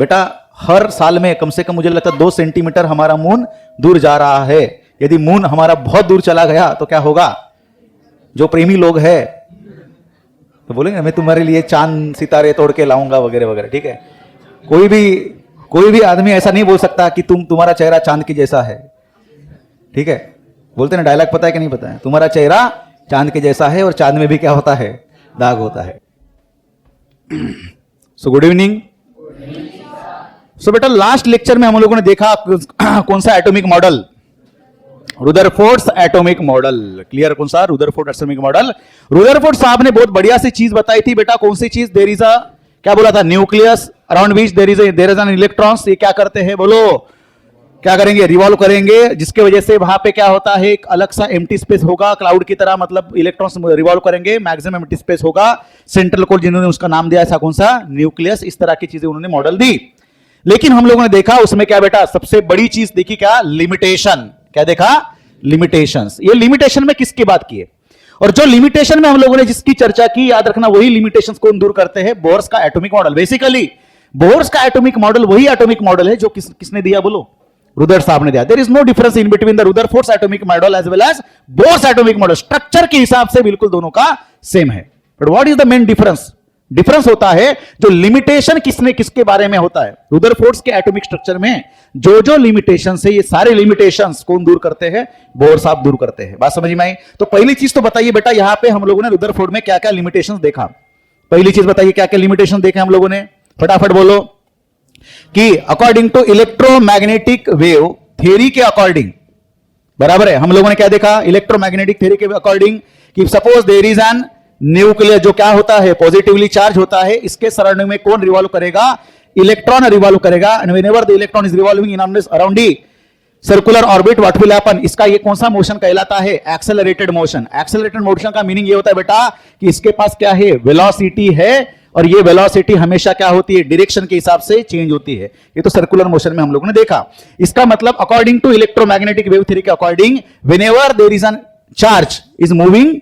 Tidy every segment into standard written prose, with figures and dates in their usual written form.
बेटा हर साल में कम से कम मुझे लगता है 2 सेंटीमीटर हमारा मून दूर जा रहा है। यदि मून हमारा बहुत दूर चला गया तो क्या होगा? जो प्रेमी लोग हैं तो बोलेंगे मैं तुम्हारे लिए चांद सितारे तोड़ के लाऊंगा वगैरह वगैरह, ठीक है। कोई भी आदमी ऐसा नहीं बोल सकता कि तुम्हारा चेहरा चांद की जैसा है, ठीक है। बोलते ना डायलॉग, पता है कि नहीं पता है? तुम्हारा चेहरा चांद के जैसा है और चांद में भी क्या होता है? दाग होता है। So good evening. सो बेटा लास्ट लेक्चर में हम लोगों ने देखा कौन सा atomic model? Rutherford's atomic model. Clear? कौन सा? Rutherford atomic model. रुदरफोर्ड साहब ने बहुत बढ़िया सी चीज बताई थी बेटा। कौन सी चीज? देयर इज अ, क्या बोला था? Nucleus around which there is an electrons. ये क्या करते हैं? बोलो क्या करेंगे? रिवॉल्व करेंगे, जिसके वजह से वहां पे क्या होता है? एक अलग सा एम्प्टी स्पेस होगा क्लाउड की तरह, मतलब इलेक्ट्रॉन्स रिवॉल्व करेंगे, मैक्सिमम एम्प्टी स्पेस होगा। सेंट्रल कोर जिन्होंने उसका नाम दिया ऐसा कौन सा? न्यूक्लियस। इस तरह की चीजें उन्होंने मॉडल दी। लेकिन हम लोगों ने देखा उसमें क्या बेटा? सबसे बड़ी चीज देखी क्या? लिमिटेशन। क्या देखा? लिमिटेशंस। ये लिमिटेशन में किसकी बात की है? और जो लिमिटेशन में हम लोगों ने जिसकी चर्चा की, याद रखना वही लिमिटेशंस को दूर करते हैं बोर्स का एटॉमिक मॉडल। बेसिकली बोर्स का एटॉमिक मॉडल वही एटॉमिक मॉडल है जो किसने दिया? बोलो रुदर साहब ने दिया। There is no difference in between the Rutherford's atomic model as well as Bohr's atomic model. Structure के हिसाब से बिल्कुल दोनों का सेम है, but what is the main difference? Difference होता है जो लिमिटेशन किसके बारे में होता है। रुदरफोर्ड्स के एटॉमिक स्ट्रक्चर में जो लिमिटेशन है, ये सारे लिमिटेशंस कौन दूर करते हैं? बोर साहब दूर करते हैं। बात समझ में आई? तो पहली चीज तो बताइए बेटा, यहां पे हम लोगों ने रुदरफोर्ड में क्या क्या लिमिटेशंस देखा? पहली चीज बताइए क्या क्या लिमिटेशन देखे हम लोगों ने? फटाफट बोलो। कि according to electromagnetic wave theory के अकॉर्डिंग, बराबर है, हम लोगों ने क्या देखा? इलेक्ट्रोमैग्नेटिक थ्योरी के अकॉर्डिंग कि suppose there is an nucleus, जो क्या होता है? पॉजिटिवली चार्ज होता है। इसके सराउंडिंग में कौन रिवॉल्व करेगा? इलेक्ट्रॉन रिवॉल्व करेगा। And whenever the electron is revolving in around the circular orbit, what will happen? इसका ये कौन सा मोशन कहलाता है? Accelerated motion. एक्सेलरेटेड मोशन का मीनिंग ये होता है बेटा कि इसके पास क्या है? वेलोसिटी है, और ये वेलोसिटी हमेशा क्या होती है? डायरेक्शन के हिसाब से चेंज होती है। ये तो सर्कुलर मोशन में हम लोगों ने देखा। इसका मतलब according to electromagnetic wave theory के according, whenever there is an charge is moving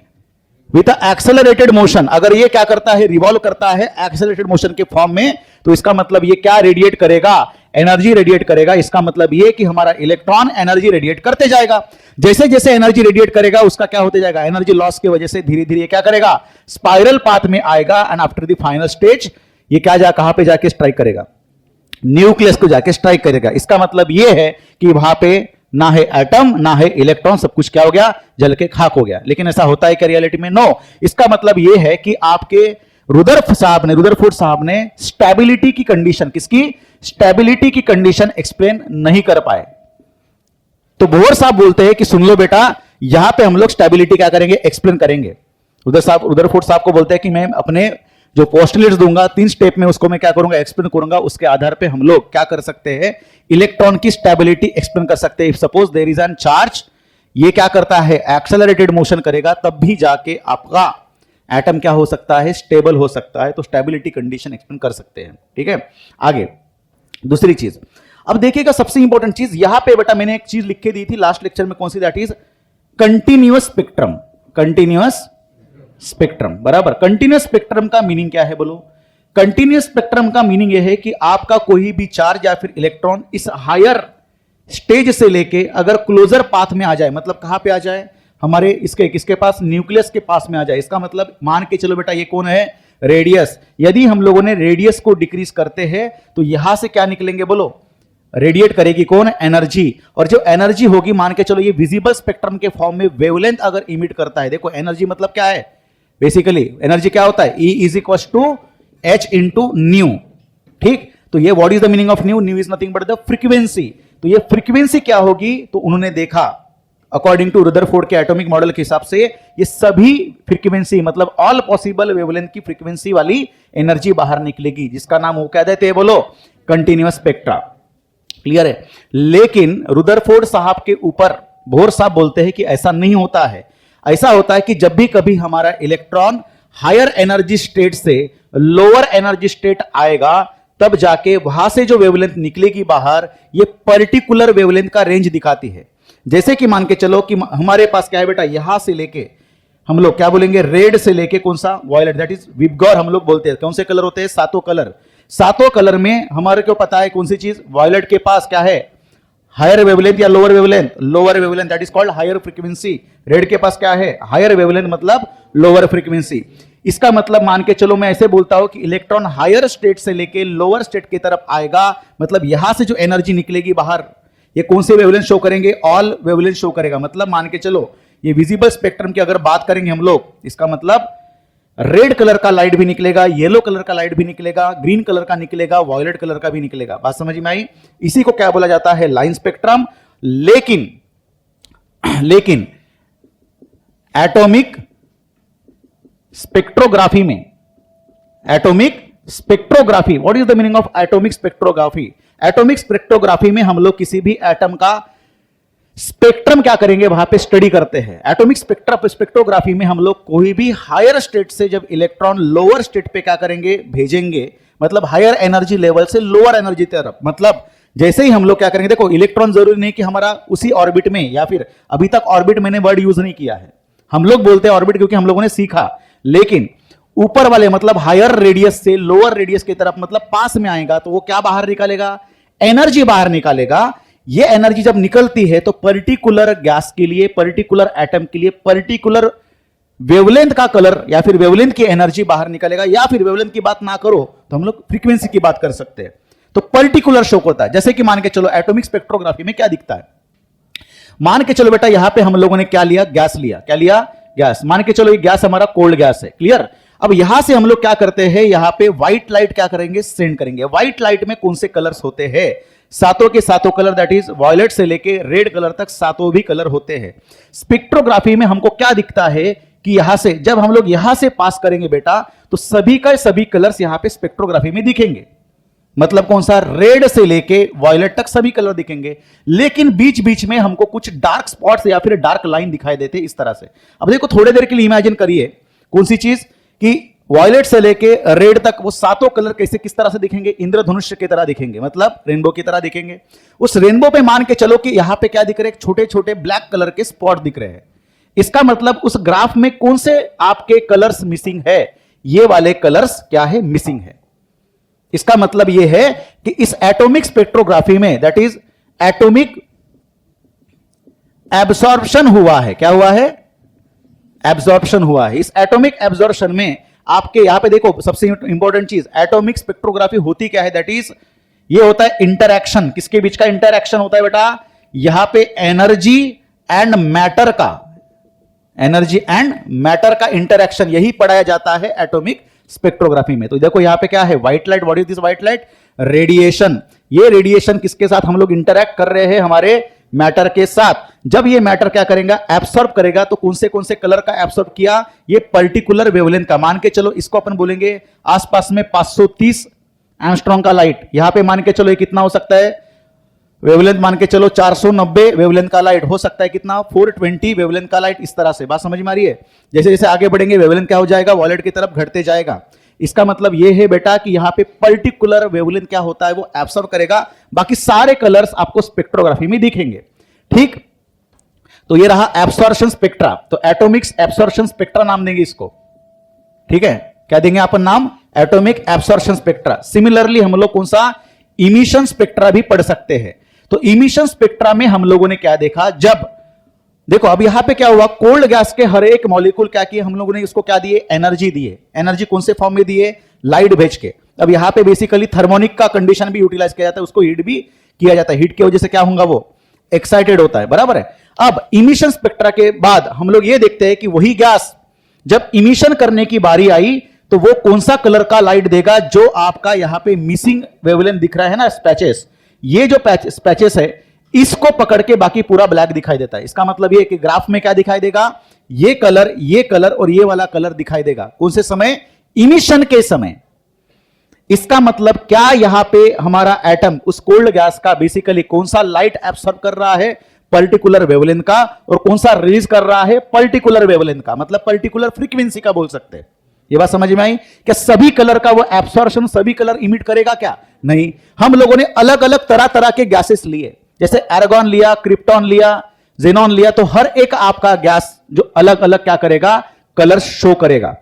with accelerated motion, अगर ये क्या करता है? रिवॉल्व करता है एक्सेलरेटेड मोशन के फॉर्म में, तो इसका मतलब ये क्या रेडिएट करेगा? एनर्जी रेडिएट करेगा। इसका मतलब ये कि हमारा इलेक्ट्रॉन एनर्जी रेडिएट करते जाएगा। जैसे जैसे एनर्जी रेडिएट करेगा उसका क्या होते जाएगा? एनर्जी लॉस की वजह से धीरे धीरे क्या करेगा? स्पाइरल पाथ में आएगा। And after the final stage ये क्या कहां पे जाके स्ट्राइक करेगा? न्यूक्लियस को जाके स्ट्राइक करेगा। इसका मतलब ये है कि वहां पे ना है एटम ना है इलेक्ट्रॉन, सब कुछ क्या हो गया? जल के खाक हो गया। लेकिन ऐसा होता है क्या रियलिटी में? नो। इसका मतलब ये है कि आपके रुदरफोर्ड साहब ने स्टेबिलिटी की कंडीशन, किसकी? स्टेबिलिटी की कंडीशन एक्सप्लेन नहीं कर पाए। तो बोर साहब बोलते हैं कि सुन लो बेटा, यहां पे हम लोग स्टेबिलिटी क्या करेंगे? एक्सप्लेन करेंगे। रुदरफोर्ड साहब को बोलते हैं कि मैं अपने जो पोस्टुलेट्स दूंगा 3 स्टेप में, उसको मैं क्या करूंगा? एक्सप्लेन करूंगा। उसके आधार पे हम लोग क्या कर सकते हैं? इलेक्ट्रॉन की स्टेबिलिटी एक्सप्लेन कर सकते हैं। If suppose there is an charge, ये क्या करता है? एक्सेलरेटेड मोशन करेगा, तब भी जाके आपका एटम क्या हो सकता है? स्टेबल हो सकता है। तो स्टेबिलिटी कंडीशन एक्सप्लेन कर सकते हैं। ठीक है, आगे दूसरी चीज अब देखिएगा, सबसे इंपॉर्टेंट चीज यहां पे बेटा मैंने एक चीज लिख के दी थी लास्ट लेक्चर में। कौन सी? That is continuous spectrum. Continuous spectrum, बराबर। कंटिन्यूअस स्पेक्ट्रम का मीनिंग क्या है? बोलो। कंटिन्यूअस स्पेक्ट्रम का मीनिंग यह है कि आपका कोई भी चार्ज या फिर इलेक्ट्रॉन इस हायर स्टेज से लेके अगर क्लोजर पाथ में आ जाए, मतलब कहां पे आ जाए? हमारे किसके पास? न्यूक्लियस के पास में आ जाए। इसका मतलब मान के चलो बेटा, ये कौन है? रेडियस। यदि हम लोगों ने रेडियस को डिक्रीज करते हैं तो यहां से क्या निकलेंगे? बोलो। रेडिएट करेगी कौन? एनर्जी। और जो एनर्जी होगी, मान के चलो ये विजिबल स्पेक्ट्रम के फॉर्म में वेवलेंथ अगर इमिट करता है, देखो एनर्जी मतलब क्या है? बेसिकली एनर्जी क्या होता है? E is equal to H into nu. ठीक, तो ये what is the meaning of nu? Nu is nothing but the frequency. तो ये फ्रीक्वेंसी क्या होगी? तो उन्होंने देखा अकॉर्डिंग टू रुदरफोर्ड के एटॉमिक मॉडल के हिसाब से ये सभी फ्रीक्वेंसी, मतलब ऑल पॉसिबल वेवलेंथ की फ्रीक्वेंसी वाली एनर्जी बाहर निकलेगी, जिसका नाम वो क्या देते हैं? बोलो, कंटिन्यूअस स्पेक्ट्रा। क्लियर है? लेकिन रुदरफोर्ड साहब के ऊपर बोर साहब बोलते हैं कि ऐसा नहीं होता है। ऐसा होता है कि जब भी कभी हमारा इलेक्ट्रॉन हायर एनर्जी स्टेट से लोअर एनर्जी स्टेट आएगा, तब जाके वहां से जो वेवलेंथ निकलेगी बाहर, ये पर्टिकुलर वेवलेंथ का रेंज दिखाती है। जैसे कि मान के चलो कि हमारे पास क्या है बेटा, यहां से लेके हम लोग क्या बोलेंगे, रेड से लेके कौन सा, वॉयलेट, दैट इज विबगॉर हम लोग बोलते हैं। कौन से कलर होते हैं? सातों कलर। सातों कलर में हमारे को पता है कौन सी चीज, वायलेट के पास क्या है, हायर वेवलेंथ या lower wavelength, lower wavelength, that is called higher frequency. Red के पास क्या है, हायर वेवलेंथ मतलब लोअर फ्रीक्वेंसी। इसका मतलब मान के चलो मैं ऐसे बोलता हूं कि इलेक्ट्रॉन हायर स्टेट से लेके लोअर स्टेट की तरफ आएगा, मतलब यहां से जो एनर्जी निकलेगी बाहर, ये कौन से वेवलेंथ शो करेंगे, ऑल वेवलेंथ शो करेगा। मतलब मान के चलो ये विजिबल स्पेक्ट्रम की अगर बात करेंगे हम लोग, इसका मतलब रेड कलर का लाइट भी निकलेगा, येलो कलर का लाइट भी निकलेगा, ग्रीन कलर का निकलेगा, वॉयलेट कलर का भी निकलेगा। बात समझ में आई? इसी को क्या बोला जाता है, लाइन स्पेक्ट्रम। लेकिन एटॉमिक स्पेक्ट्रोग्राफी में, atomic spectrography, what is the meaning of atomic spectrography? Atomic spectrography में हम लोग किसी भी एटम का स्पेक्ट्रम क्या करेंगे, वहां पे स्टडी करते हैं। एटॉमिक स्पेक्ट्रोग्राफी में हम लोग कोई भी हायर स्टेट से जब इलेक्ट्रॉन लोअर स्टेट पे क्या करेंगे, भेजेंगे, मतलब हायर एनर्जी लेवल से लोअर एनर्जी तरफ। मतलब जैसे ही हम लोग क्या करेंगे, देखो इलेक्ट्रॉन जरूरी नहीं कि हमारा उसी ऑर्बिट में, या फिर अभी तक ऑर्बिट मैंने वर्ड यूज नहीं किया है, हम लोग बोलते हैं ऑर्बिट क्योंकि हम लोगों ने सीखा, लेकिन ऊपर वाले मतलब हायर रेडियस से लोअर रेडियस की तरफ, मतलब पास में आएगा तो वो क्या बाहर निकालेगा, एनर्जी बाहर निकालेगा। ये एनर्जी जब निकलती है तो पर्टिकुलर गैस के लिए, पर्टिकुलर एटम के लिए, पर्टिकुलर वेवलेंथ का कलर या फिर वेवलेंथ की एनर्जी बाहर निकलेगा। या फिर वेवलेंथ की बात ना करो तो हम लोग फ्रीक्वेंसी की बात कर सकते हैं। तो पर्टिकुलर शोक होता है। जैसे कि मान के चलो एटॉमिक स्पेक्ट्रोग्राफी में क्या दिखता है, मान के चलो बेटा यहां पे हम लोगों ने क्या लिया, गैस लिया। क्या लिया, गैस। मान के चलो ये गैस हमारा कोल्ड गैस है, क्लियर। अब यहां से हम लोग क्या करते हैं, यहां पे व्हाइट लाइट क्या करेंगे, सेंड करेंगे। व्हाइट लाइट में कौन से कलर्स होते हैं, सातों के सातों कलर, दैट इज वॉयलेट से लेके रेड कलर तक सातों भी कलर होते हैं। स्पेक्ट्रोग्राफी में हमको क्या दिखता है कि यहां से जब हम लोग यहां से पास करेंगे बेटा, तो सभी का सभी कलर्स यहां पे स्पेक्ट्रोग्राफी में दिखेंगे। मतलब कौन सा, रेड से लेके वॉयलेट तक सभी कलर दिखेंगे। लेकिन बीच बीच में हमको कुछ डार्क स्पॉट्स या फिर डार्क लाइन दिखाई देते इस तरह से। अब देखो थोड़ी देर के लिए इमेजिन करिए, कौन सी चीज, कि वॉयलेट से लेके रेड तक वो सातों कलर कैसे किस तरह से दिखेंगे, इंद्रधनुष की तरह दिखेंगे, मतलब रेनबो की तरह दिखेंगे। उस रेनबो पे मान के चलो कि यहां पे क्या दिख रहे हैं, छोटे छोटे ब्लैक कलर के स्पॉट दिख रहे हैं। इसका मतलब उस ग्राफ में कौन से आपके कलर्स मिसिंग है, ये वाले कलर्स क्या है, मिसिंग है। इसका मतलब यह है कि इस एटॉमिक स्पेक्ट्रोग्राफी में, दैट इज एटॉमिक एब्सॉर्प्शन हुआ है। क्या हुआ है, एब्सॉर्प्शन हुआ है। इस एटॉमिक एब्सॉर्प्शन में आपके यहां पे देखो सबसे इंपॉर्टेंट चीज, एटॉमिक स्पेक्ट्रोग्राफी होती क्या है, दैट इज ये होता है इंटरैक्शन। किसके बीच का इंटरैक्शन होता है बेटा, यहां पे एनर्जी एंड मैटर का, एनर्जी एंड मैटर का इंटरैक्शन, यही पढ़ाया जाता है एटॉमिक स्पेक्ट्रोग्राफी में। तो देखो यहां पे क्या है, white light, what is this white light, radiation. ये रेडिएशन किसके साथ हम लोग इंटरैक्ट कर रहे हैं, हमारे मैटर के साथ। जब ये मैटर क्या करेगा, एब्सॉर्ब करेगा, तो कौन से कलर का एब्सॉर्ब किया, ये पर्टिकुलर वेवलेंथ का। मान के चलो इसको अपन बोलेंगे आसपास में 530 एंगस्ट्रॉम का लाइट। यहां पे मान के चलो ये कितना हो सकता है, वेवलेंथ मान के चलो 490 वेवलेंथ का लाइट हो सकता है, कितना, 420 वेवलेंथ का लाइट। इस तरह से बात समझ में आ रही है। जैसे जैसे आगे बढ़ेंगे वेवलेंथ क्या हो जाएगा, वॉयलेट की तरफ घटते जाएगा। इसका मतलब यह है बेटा कि यहां पे पर्टिकुलर वेवलेंथ क्या होता है, वो एब्सॉर्ब करेगा, बाकी सारे कलर्स आपको स्पेक्ट्रोग्राफी में दिखेंगे। ठीक, तो ये रहा एब्सॉर्प्शन स्पेक्ट्रा। तो एटॉमिक एब्सॉर्प्शन स्पेक्ट्रा नाम देंगे इसको, ठीक है। क्या देंगे अपन नाम, एटॉमिक एब्सॉर्प्शन स्पेक्ट्रा। सिमिलरली हम लोग कौन सा, इमिशन स्पेक्ट्रा भी पढ़ सकते हैं। तो इमिशन स्पेक्ट्रा में हम लोगों ने क्या देखा, जब देखो अब यहां पे क्या हुआ, कोल्ड गैस के हर एक मॉलिक्यूल क्या किए हम लोगों ने, इसको क्या दिए, एनर्जी दिए। एनर्जी कौन से फॉर्म में दिए, लाइट भेज के। अब यहां पे बेसिकली थर्मोनिक का कंडीशन भी यूटिलाइज किया जाता है, उसको हीट भी किया जाता है। हीट की वजह से क्या होगा, वो एक्साइटेड होता है, बराबर है। अब इमिशन स्पेक्ट्रा के बाद हम लोग ये देखते हैं कि वही गैस जब इमिशन करने की बारी आई तो वो कौन सा कलर का लाइट देगा, जो आपका यहां पे मिसिंग वेवलेंथ दिख रहा है ना, स्पैचेस। ये जो स्पैचेस है इसको पकड़ के बाकी पूरा ब्लैक दिखाई देता है। इसका मतलब ये कि ग्राफ में क्या दिखाई देगा, ये कलर और ये वाला कलर दिखाई देगा। कौन से समय, इमिशन के समय। इसका मतलब क्या, यहां पे हमारा एटम उस कोल्ड गैस का बेसिकली कौन सा लाइट एब्सॉर्ब कर रहा है, पर्टिकुलर वेवलेंथ का, और कौन सा रिलीज कर रहा है, पर्टिकुलर वेवलेंथ का, मतलब पर्टिकुलर फ्रीक्वेंसी का बोल सकते हैं। ये बात समझ में आई, क्या सभी कलर का वो एब्सॉर्प्शन सभी कलर इमिट करेगा क्या, नहीं। हम लोगों ने अलग अलग तरह तरह के गैसेस लिए, जैसे एर्गॉन लिया, क्रिप्टॉन लिया, जेनॉन लिया, तो हर एक आपका गैस जो अलग अलग क्या करेगा, कलर शो करेगा,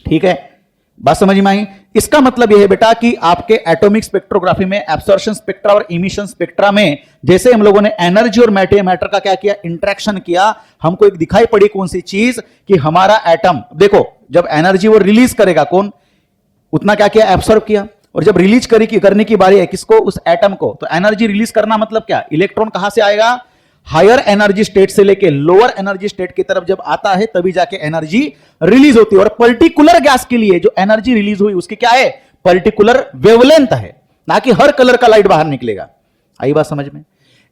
ठीक है। बात समझ में आई? इसका मतलब यह है बेटा कि आपके एटॉमिक स्पेक्ट्रोग्राफी में एब्सॉर्प्शन स्पेक्ट्रा और इमिशन स्पेक्ट्रा में जैसे हम लोगों ने एनर्जी और मैटर का क्या किया, इंटरेक्शन किया, हमको एक दिखाई पड़ी कौन सी चीज कि हमारा एटम, देखो जब एनर्जी वो रिलीज करेगा कौन, उतना क्या किया, एब्सॉर्ब किया, और जब रिलीज करने की बारी है किसको, उस एटम को, तो एनर्जी रिलीज करना मतलब क्या, इलेक्ट्रॉन कहां से आएगा, हायर एनर्जी स्टेट से लेके लोअर एनर्जी स्टेट की तरफ जब आता है तभी जाके एनर्जी रिलीज होती है। और पर्टिकुलर गैस के लिए जो एनर्जी रिलीज हुई उसकी क्या है, पर्टिकुलर वेवलेंथ है, ना कि हर कलर का लाइट बाहर निकलेगा। आई बात समझ में?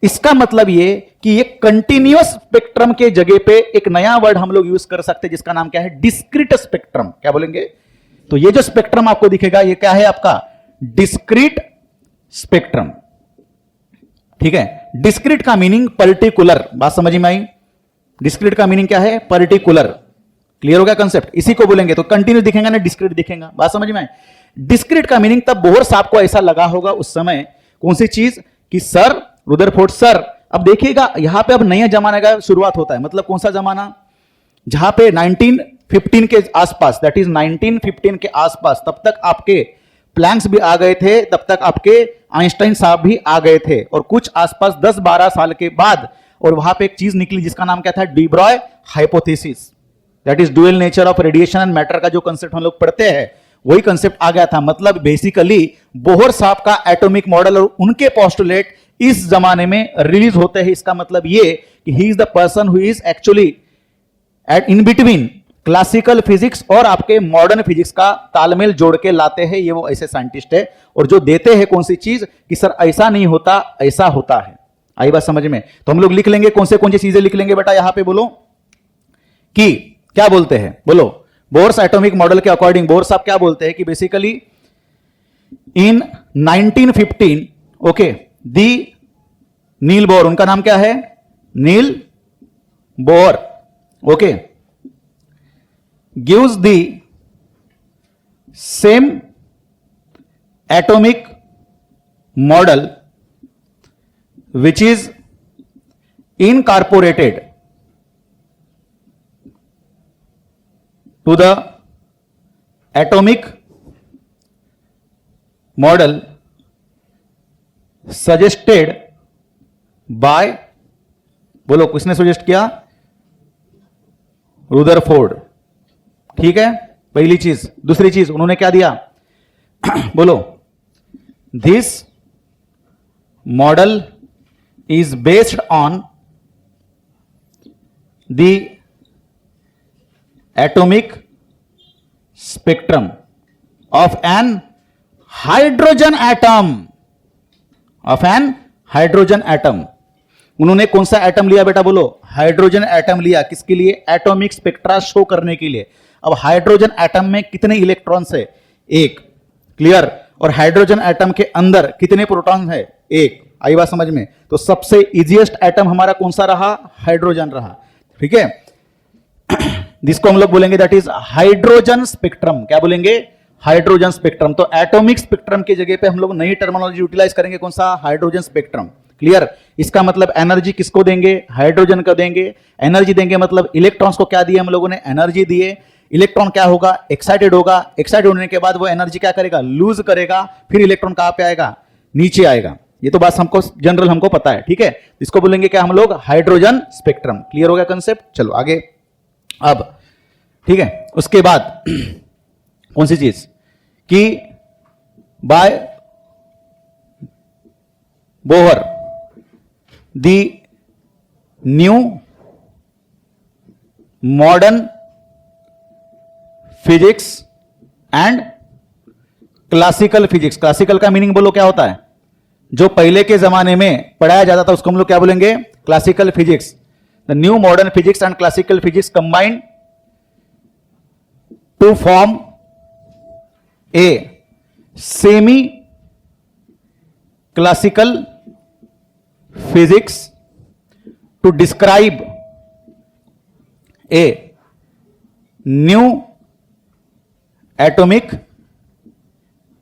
इसका मतलब ये कि ये कंटिन्यूअस स्पेक्ट्रम के जगह पे एक नया वर्ड हम लोग यूज कर सकते हैं जिसका नाम क्या है, डिस्क्रीट स्पेक्ट्रम। क्या बोलेंगे? तो ये जो स्पेक्ट्रम आपको दिखेगा ये क्या है आपका, डिस्क्रीट स्पेक्ट्रम। ठीक है, डिस्क्रीट का मीनिंग पर्टिकुलर, बात समझ में आई? डिस्क्रीट का मीनिंग क्या है, पर्टिकुलर। क्लियर हो गया कंसेप्ट? इसी को बोलेंगे तो कंटिन्यू दिखेगा ना, डिस्क्रीट दिखेगा। बात समझ में आई? डिस्क्रीट का मीनिंग तब बोहर साहब को ऐसा लगा होगा उस समय, कौन सी चीज कि सर रुदरफोर्ड सर, अब देखिएगा यहां पे अब नया जमाने का शुरुआत होता है। मतलब कौन सा जमाना, जहां पे 1915 के आसपास, दैट इज 1915 के आसपास, तब तक आपके प्लैंक्स भी आ गए थे, तब तक आपके आइंस्टाइन साहब भी आ गए थे, और कुछ आसपास 10-12 साल के बाद और वहां पे एक चीज निकली जिसका नाम क्या था, D Broglie hypothesis, that is dual nature of radiation and matter का जो कंसेप्ट हम लोग पढ़ते हैं वही कंसेप्ट आ गया था। मतलब बेसिकली बोहर साहब का एटॉमिक मॉडल और उनके पोस्टुलेट इस जमाने में रिलीज होते हैं। इसका मतलब ये कि he is the person who is actually eight in between classical physics और आपके मॉडर्न फिजिक्स का तालमेल जोड़ के लाते हैं। ये वो ऐसे साइंटिस्ट है और जो देते हैं कौन सी चीज कि सर ऐसा नहीं होता, ऐसा होता है। आई बात समझ में? तो हम लोग लिख लेंगे कौन सी चीजें लिख लेंगे बेटा, यहां पे बोलो कि क्या बोलते हैं, बोलो बोर्स एटॉमिक मॉडल के अकॉर्डिंग बोर्स साहब क्या बोलते हैं कि बेसिकली इन 1915 ओके दी नील बोर, उनका नाम क्या है, Niels Bohr, okay, gives the same atomic model which is incorporated to the atomic model suggested by, बोलो किसने सजेस्ट किया, रुदरफोर्ड। ठीक है, पहली चीज। दूसरी चीज उन्होंने क्या दिया बोलो, this model is based on the atomic spectrum of an hydrogen atom, of an hydrogen atom. उन्होंने कौन सा एटम लिया बेटा, बोलो हाइड्रोजन एटम लिया। किसके लिए, एटॉमिक स्पेक्ट्रा शो करने के लिए। अब हाइड्रोजन एटम में कितने इलेक्ट्रॉन्स है, एक, क्लियर, और हाइड्रोजन एटम के अंदर कितने प्रोटॉन है, एक। आई बात समझ में? तो सबसे इजीएस्ट एटम हमारा कौन सा रहा, हाइड्रोजन रहा। ठीक है, जिसको हम लोग बोलेंगे दैट इज हाइड्रोजन स्पेक्ट्रम। क्या बोलेंगे, हाइड्रोजन स्पेक्ट्रम। तो एटॉमिक स्पेक्ट्रम की जगह पे हम लोग नई टर्मिनोलॉजी यूटिलाइज करेंगे, कौन सा, हाइड्रोजन स्पेक्ट्रम। क्लियर? इसका मतलब एनर्जी किसको देंगे, हाइड्रोजन को देंगे। एनर्जी देंगे मतलब इलेक्ट्रॉन्स को क्या दिए हम लोगों ने, एनर्जी दिए। इलेक्ट्रॉन क्या होगा, एक्साइटेड होगा। एक्साइटेड होने के बाद वो एनर्जी क्या करेगा, लूज करेगा। फिर इलेक्ट्रॉन कहां पे आएगा, नीचे आएगा। ये तो बात हमको जनरल हमको पता है। ठीक है, इसको बोलेंगे क्या हम लोग, हाइड्रोजन स्पेक्ट्रम। क्लियर हो गया कंसेप्ट? चलो आगे। अब ठीक है, उसके बाद कौन सी चीज कि by Bohr the new modern physics and classical physics. Classical का मीनिंग बोलो क्या होता है, जो पहले के जमाने में पढ़ाया जाता था उसको हम लोग क्या बोलेंगे, classical physics. The new modern physics and classical physics combined to form a semi classical physics to describe a new atomic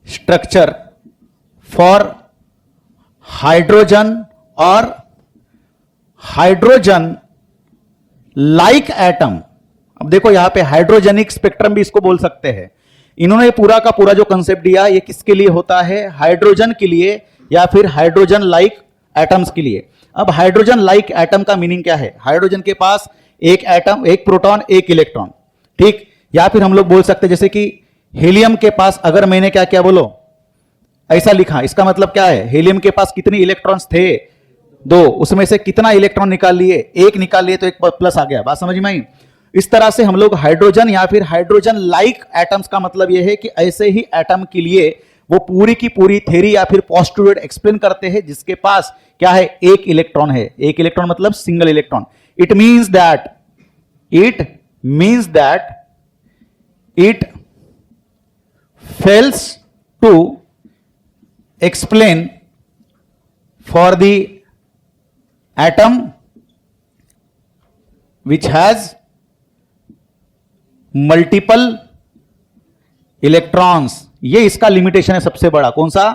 structure for hydrogen और हाइड्रोजन लाइक एटम। अब देखो यहां पे हाइड्रोजेनिक स्पेक्ट्रम भी इसको बोल सकते हैं। इन्होंने पूरा का पूरा जो कंसेप्ट दिया ये किसके लिए होता है, हाइड्रोजन के लिए या फिर हाइड्रोजन लाइक एटम्स के लिए। अब हाइड्रोजन लाइक एटम का मीनिंग क्या है, हाइड्रोजन के पास एक एटम, एक प्रोटॉन, एक इलेक्ट्रॉन, ठीक। या फिर हम लोग बोल सकते हैं जैसे कि हीलियम के पास अगर मैंने क्या क्या बोलो ऐसा लिखा, इसका मतलब क्या है, हीलियम के पास कितने इलेक्ट्रॉन्स थे, 2, उसमें से कितना इलेक्ट्रॉन निकाल लिए, 1 निकाल लिए तो एक प्लस आ गया। बात समझ में आई। इस तरह से हम लोग हाइड्रोजन या फिर हाइड्रोजन लाइक एटम्स का मतलब यह है कि ऐसे ही एटम के लिए वो पूरी की पूरी थ्योरी या फिर पोस्टुलेट एक्सप्लेन करते हैं जिसके पास क्या है, एक इलेक्ट्रॉन है। एक इलेक्ट्रॉन मतलब single electron. It means that it fails to explain for the atom which has multiple electrons। ये इसका लिमिटेशन है सबसे बड़ा। कौन सा,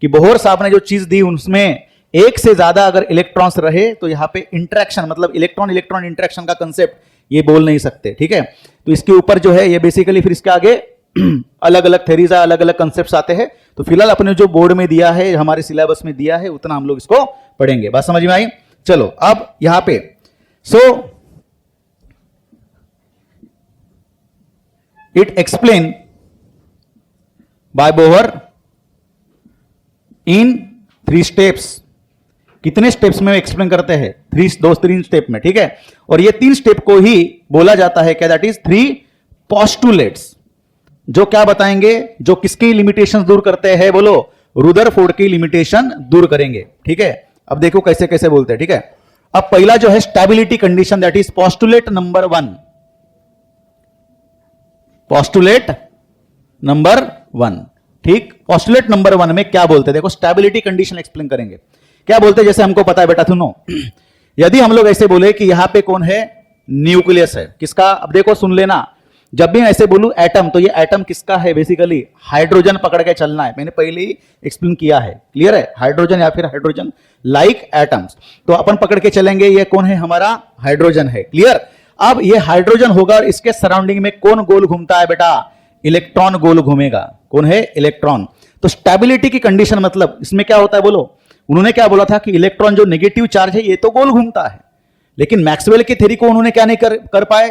कि बोहर साहब ने जो चीज दी उसमें एक से ज्यादा अगर इलेक्ट्रॉन्स रहे तो यहां पे इंटरेक्शन मतलब इलेक्ट्रॉन इलेक्ट्रॉन इंटरेक्शन का कंसेप्ट ये बोल नहीं सकते, ठीक है। तो इसके ऊपर जो है ये बेसिकली फिर इसके आगे अलग अलग थेरीज, अलग अलग कंसेप्ट्स आते हैं। तो फिलहाल अपने जो बोर्ड में दिया है, हमारे सिलेबस में दिया है, उतना हम लोग इसको पढ़ेंगे। बात समझ में आई। चलो अब यहां पे it explain by Bohr in 3 steps. कितने स्टेप्स में एक्सप्लेन करते हैं, 3 स्टेप में, ठीक है। और ये 3 स्टेप को ही बोला जाता है क्या, दैट इज 3 पोस्टुलेट्स, जो क्या बताएंगे, जो किसकी लिमिटेशन दूर करते हैं, बोलो रुदरफोर्ड की लिमिटेशन दूर करेंगे, ठीक है। अब देखो कैसे कैसे बोलते हैं, ठीक है। अब पहला जो है stability condition, that is postulate number 1। Postulate number 1, ठीक। पोस्टुलेट नंबर 1 में क्या बोलते हैं, देखो स्टेबिलिटी कंडीशन एक्सप्लेन करेंगे। क्या बोलते हैं, जैसे हमको पता है बेटा, सुनो, यदि हम लोग ऐसे बोले कि यहां पे कौन है, न्यूक्लियस है किसका। अब देखो सुन लेना, जब भी ऐसे बोलूं एटम, तो ये एटम किसका है, बेसिकली हाइड्रोजन पकड़ के चलना है। मैंने पहले ही एक्सप्लेन किया है, क्लियर है। हाइड्रोजन या फिर हाइड्रोजन लाइक एटम्स, तो अपन पकड़ के चलेंगे ये कौन है, हमारा हाइड्रोजन है, क्लियर। अब ये हाइड्रोजन होगा और इसके सराउंडिंग में कौन गोल घूमता है बेटा, इलेक्ट्रॉन गोल घूमेगा। कौन है, इलेक्ट्रॉन। तो स्टेबिलिटी की कंडीशन मतलब इसमें क्या होता है, बोलो। उन्होंने क्या बोला था कि इलेक्ट्रॉन जो नेगेटिव चार्ज है ये तो गोल घूमता है, लेकिन मैक्सवेल की थ्योरी को उन्होंने क्या नहीं कर पाए।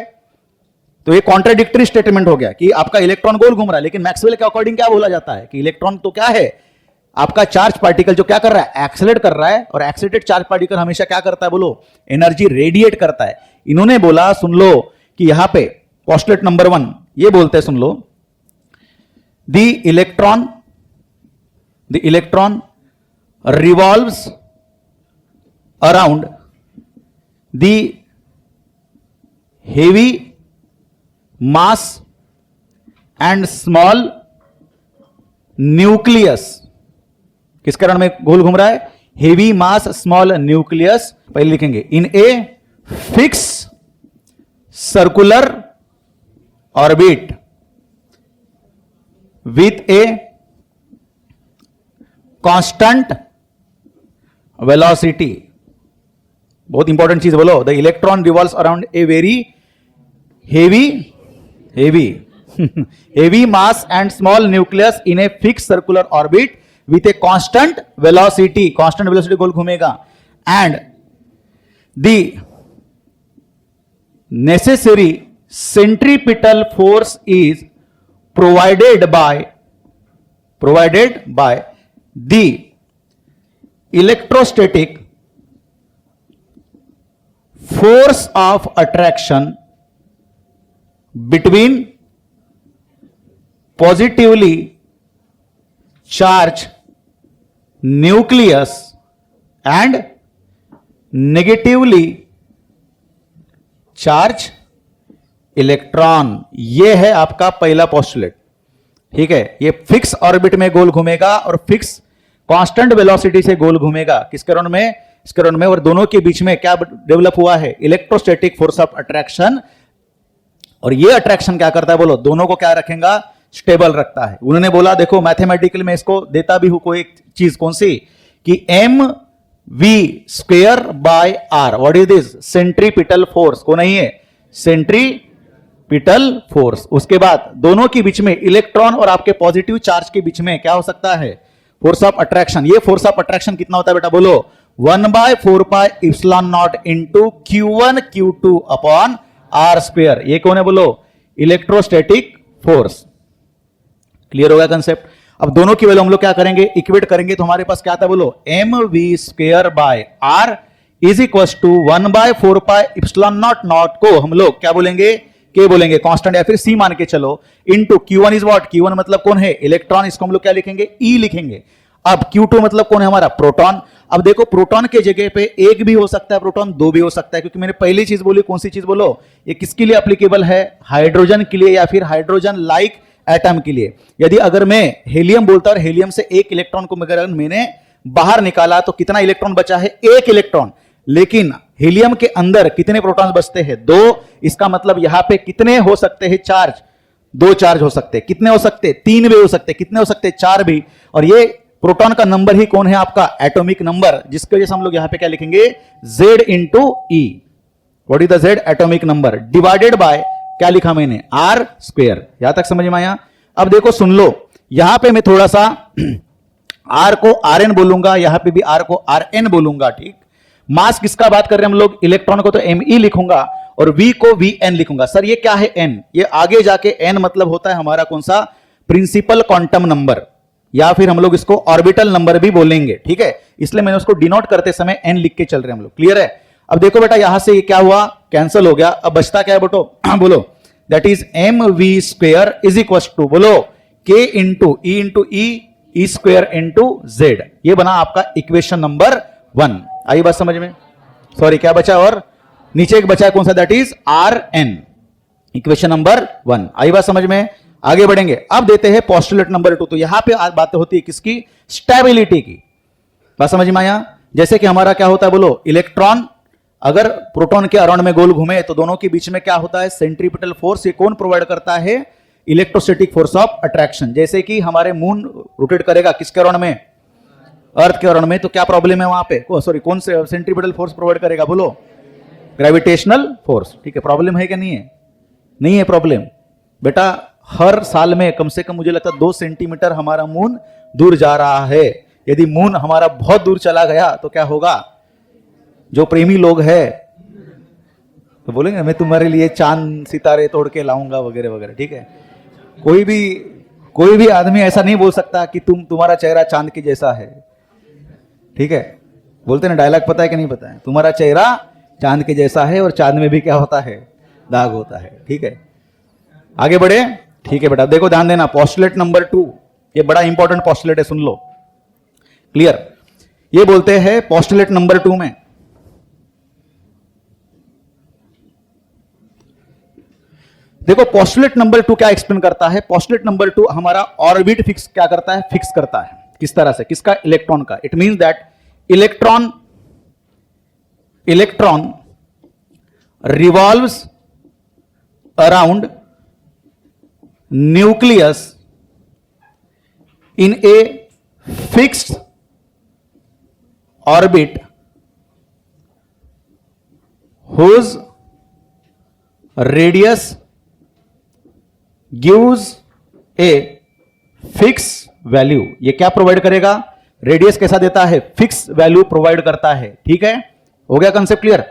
तो ये कॉन्ट्राडिक्टरी स्टेटमेंट हो गया कि आपका इलेक्ट्रॉन गोल घूम रहा है, लेकिन मैक्सवेल के अकॉर्डिंग क्या बोला जाता है कि इलेक्ट्रॉन तो क्या है, आपका चार्ज पार्टिकल जो क्या कर रहा है, एक्सेलरेट कर रहा है। और एक्सेलरेटेड चार्ज पार्टिकल हमेशा क्या करता है, बोलो एनर्जी रेडिएट करता है। इन्होंने बोला, सुन लो, कि यहां पे पोस्टुलेट नंबर 1 ये बोलते हैं, सुन लो, the electron revolves around the heavy mass and small nucleus। किस कारण में गोल घूम रहा है, हेवी मास स्मॉल न्यूक्लियस। पहले लिखेंगे in a fix circular orbit with a constant velocity. बहुत इंपॉर्टेंट चीज बोलो, the electron revolves around a very heavy mass and small nucleus in a fix circular orbit with a constant velocity. Constant velocity गोल घूमेगा। And the necessary centripetal force is provided by the electrostatic force of attraction between positively charged nucleus and negatively charged electron। यह है आपका पहला postulate, ठीक है। ये fix orbit में गोल घूमेगा और फिक्स कांस्टेंट वेलोसिटी से गोल घूमेगा। किस कारण में, इस कारण में। और दोनों के बीच में क्या डेवलप हुआ है, इलेक्ट्रोस्टैटिक फोर्स ऑफ अट्रैक्शन। और ये अट्रैक्शन क्या करता है, बोलो दोनों को क्या रखेगा, स्टेबल रखता है। उन्होंने बोला, देखो मैथमेटिकल में इसको देता भी हूं कोई एक चीज, कौन सी, कि mv² by r। What is this, centripetal force को नहीं है, सेंट्रीपिटल फोर्स। उसके बाद दोनों के बीच में इलेक्ट्रॉन और आपके पॉजिटिव चार्ज के बीच में क्या हो सकता है? Force of attraction. ये फोर्स ऑफ अट्रैक्शन कितना होता है बेटा? बोलो 1/4πε0 into Q1 Q2 upon R square. ये कौन है? बोलो इलेक्ट्रोस्टैटिक फोर्स। क्लियर होगा कंसेप्ट? अब दोनों की वैल्यू हम लोग क्या करेंगे? इक्वेट करेंगे तो हमारे पास क्या आता है? बोलो mv²/r इज इक्वल टू 1/4πε0 को हम लोग क्या बोलेंगे? के बोलेंगे, कांस्टेंट या फिर सी मान के चलो, into Q1 is what? Q1 मतलब कौन है? इलेक्ट्रॉन। इसको हम लोग क्या लिखेंगे? E लिखेंगे। अब Q2 मतलब कौन है हमारा? प्रोटॉन। अब देखो प्रोटॉन के जगह पे एक भी हो सकता है प्रोटॉन, दो भी हो सकता है, क्योंकि मैंने पहली चीज बोली, कौन सी चीज बोलो? ये किसके लिए एप्लीकेबल है? हाइड्रोजन के लिए या फिर हाइड्रोजन लाइक एटम के लिए। यदि अगर मैं हेलियम बोलता और हेलियम से एक इलेक्ट्रॉन को अगर मैंने बाहर निकाला तो कितना इलेक्ट्रॉन बचा है? एक इलेक्ट्रॉन। लेकिन हीलियम के अंदर कितने प्रोटॉन्स बचते हैं? दो। इसका मतलब यहां पे कितने हो सकते हैं चार्ज? दो चार्ज हो सकते हैं। कितने हो सकते? तीन भी हो सकते। कितने हो सकते? चार भी। और ये प्रोटॉन का नंबर ही कौन है? आपका एटॉमिक नंबर, जिसके वजह से हम लोग यहां पे क्या लिखेंगे? Z into E। What is the Z? Atomic number divided by क्या लिखा मैंने? R square. यहां तक समझ में आया? अब देखो सुन लो, यहां पे मैं थोड़ा सा R को Rn बोलूंगा, यहां पे भी R को Rn बोलूंगा। ठीक, मास किसका बात कर रहे हैं हम लोग? इलेक्ट्रॉन को तो Me लिखूंगा और V को Vn लिखूंगा। सर ये क्या है n? ये आगे जाके n मतलब होता है हमारा कौन सा? प्रिंसिपल क्वांटम नंबर, या फिर हम लोग इसको ऑर्बिटल नंबर भी बोलेंगे। ठीक है, इसलिए मैंने उसको डिनोट करते समय n लिख के चल रहे हैं हम लोग। क्लियर है? अब देखो बेटा, यहां से ये क्या हुआ? कैंसिल हो गया। अब बचता क्या है बेटो? बोलो that is mv² is equal to बोलो k into E square into Z। ये बना आपका इक्वेशन नंबर 1। आई बात समझ में? सॉरी, क्या बचा? और नीचे एक बचा है, कौन सा? That is Rn, equation number 1। आई बात समझ में? आगे बढ़ेंगे। अब देते हैं पोस्टुलेट नंबर 2। तो यहां पे आज बात होती है किसकी? स्टेबिलिटी की। बात समझ में आया? जैसे कि हमारा क्या होता है? बोलो इलेक्ट्रॉन अगर प्रोटॉन के अराउंड में गोल घूमे तो दोनों के बीच में क्या होता है? Centripetal force. ये कौन प्रोवाइड करता है? Electrostatic force of attraction. जैसे कि हमारे मून रोटेट करेगा किसके अराउंड में? अर्थ के अराउंड में, तो क्या प्रॉब्लम है वहां पे? सॉरी, कौन से सेंट्रीपिटल फोर्स प्रोवाइड करेगा? बोलो ग्रेविटेशनल फोर्स। ठीक है, प्रॉब्लम है क्या? नहीं है? नहीं है प्रॉब्लम बेटा। हर साल में कम से कम मुझे लगता है 2 सेंटीमीटर हमारा मून दूर जा रहा है। यदि मून हमारा बहुत दूर चला गया तो क्या होगा? जो प्रेमी लोग हैं तो बोलेंगे मैं तुम्हारे लिए चांद सितारे तोड़ के लाऊंगा वगैरह वगैरह। ठीक है, कोई भी आदमी ऐसा नहीं बोल सकता कि तुम्हारा चेहरा चांद के जैसा है। ठीक है, बोलते ना डायलॉग, पता है कि नहीं पता है? तुम्हारा चेहरा चांद के जैसा है और चांद में भी क्या होता है? दाग होता है। ठीक है, आगे बढ़े। ठीक है बेटा, देखो ध्यान देना, पोस्टुलेट नंबर 2 ये बड़ा इंपॉर्टेंट पोस्टुलेट है, सुन लो। क्लियर? ये बोलते हैं पोस्टुलेट नंबर 2 में देखो पोस्टुलेट नंबर 2 क्या एक्सप्लेन करता है? पोस्टुलेट नंबर 2 हमारा ऑर्बिट फिक्स क्या करता है? फिक्स करता है। किस तरह से? किसका? इलेक्ट्रॉन का। It means that electron revolves around nucleus in a fixed orbit whose radius gives a fixed value। ये क्या प्रोवाइड करेगा? रेडियस कैसा देता है? फिक्स वैल्यू प्रोवाइड करता है। ठीक है, हो गया कंसेप्ट क्लियर?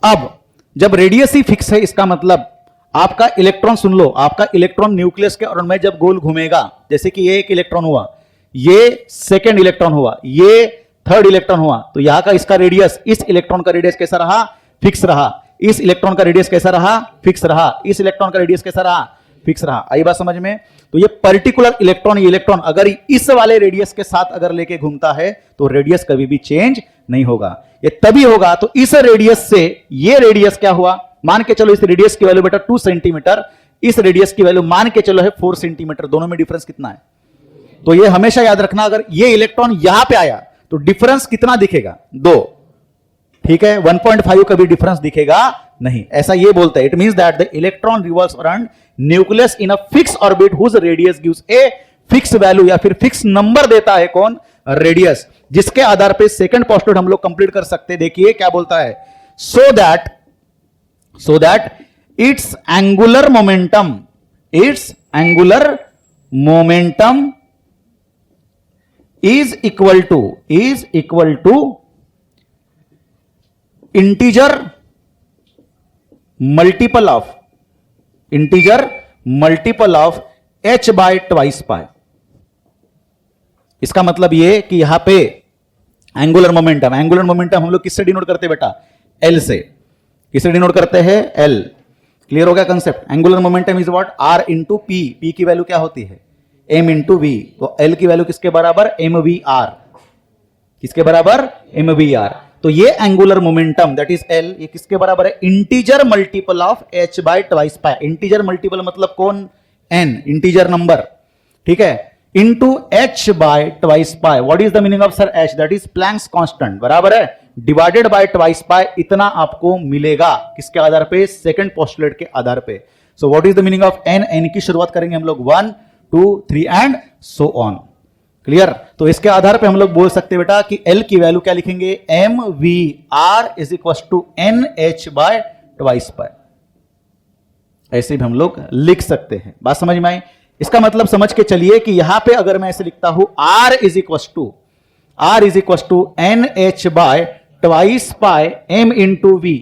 अब जब रेडियस ही फिक्स है, इसका मतलब आपका इलेक्ट्रॉन, सुन लो, आपका इलेक्ट्रॉन न्यूक्लियस के अराउंड में जब गोल घूमेगा, जैसे कि ये एक इलेक्ट्रॉन हुआ, ये सेकंड इलेक्ट्रॉन हुआ, ये थर्ड इलेक्ट्रॉन हुआ, तो यहां का इसका रेडियस, इस इलेक्ट्रॉन का रेडियस कैसा रहा? फिक्स रहा। इस इलेक्ट्रॉन का रेडियस कैसा रहा? फिक्स रहा। इस इलेक्ट्रॉन का रेडियस कैसा रहा? फिक्स रहा। आई बात समझ में? तो ये पर्टिकुलर इलेक्ट्रॉन अगर इस वाले रेडियस के साथ अगर लेके घूमता है तो रेडियस कभी भी चेंज नहीं होगा। ये तभी होगा, तो इस रेडियस से ये रेडियस क्या हुआ? मान के चलो इस रेडियस की वैल्यू बेटा 2 सेंटीमीटर, इस रेडियस की वैल्यू मान के चलो है 4 सेंटीमीटर। दोनों में डिफरेंस कितना है? तो ये हमेशा याद रखना, अगर ये इलेक्ट्रॉन यहां पे आया तो डिफरेंस कितना दिखेगा? 2। ठीक है, 1.5 कभी डिफरेंस दिखेगा नहीं, ऐसा ये बोलता है। It means that the electron revolves around nucleus in a fix orbit whose radius gives a fix value, या फिर फिक्स नंबर देता है कौन? रेडियस, जिसके आधार पे सेकंड पोस्टुलेट हम लोग कंप्लीट कर सकते हैं। देखिए क्या बोलता है? So that it's angular momentum, it's angular momentum is equal to integer multiple of h by twice pi. इसका मतलब ये कि यहां पे एंगुलर मोमेंटम हम लोग किससे डिनोट करते हैं बेटा? L से। किससे डिनोट करते हैं? L। क्लियर हो गया concept? Angular momentum is what? R into P। P की वैल्यू क्या होती है? M into V। तो L की वैल्यू किसके बराबर? mvr। किसके बराबर? mvr। तो ये angular momentum that is L, ये किसके बराबर है? Integer multiple of h by twice pi. Integer multiple मतलब कौन? n, इंटीजर नंबर, ठीक है, into h by twice pi. What is the meaning of sir h? That is Planck's constant, बराबर है, डिवाइडेड बाय ट्वाइस पाई। इतना आपको मिलेगा किसके आधार पे? सेकंड पोस्टुलेट के आधार पे। सो what is the meaning of n? n की शुरुआत करेंगे हम लोग 1 2 3 एंड सो ऑन। क्लियर? तो इसके आधार पे हम लोग बोल सकते हैं बेटा कि L की वैल्यू क्या लिखेंगे? mvr is equal to nh by twice pi. ऐसे भी हम लोग लिख सकते हैं। बात समझ में आई? इसका मतलब समझ के चलिए कि यहां पे अगर मैं ऐसे लिखता हूं r is equal to nh by twice pi m into v,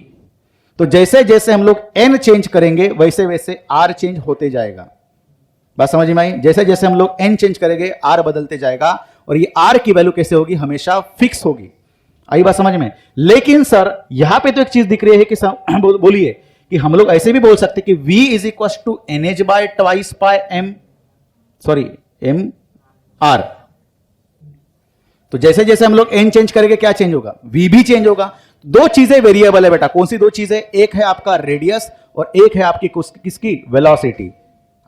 तो जैसे जैसे हम लोग n चेंज करेंगे वैसे वैसे r चेंज होते जाएगा। बात समझ में आई? जैसे जैसे हम लोग n चेंज करेंगे r बदलते जाएगा, और ये r की वैल्यू कैसे होगी? हमेशा फिक्स होगी। आई बात समझ में? लेकिन सर यहां पे तो एक चीज दिख रही है कि बोलिए कि हम लोग ऐसे भी बोल सकते कि v is equal to nh by twice pi m r। तो जैसे जैसे हम लोग n चेंज करेंगे क्या चेंज होगा? v भी चेंज होगा। दो चीजें वेरिएबल है बेटा। कौन सी दो चीजें? एक है आपका रेडियस और एक है आपकी किसकी? वेलोसिटी।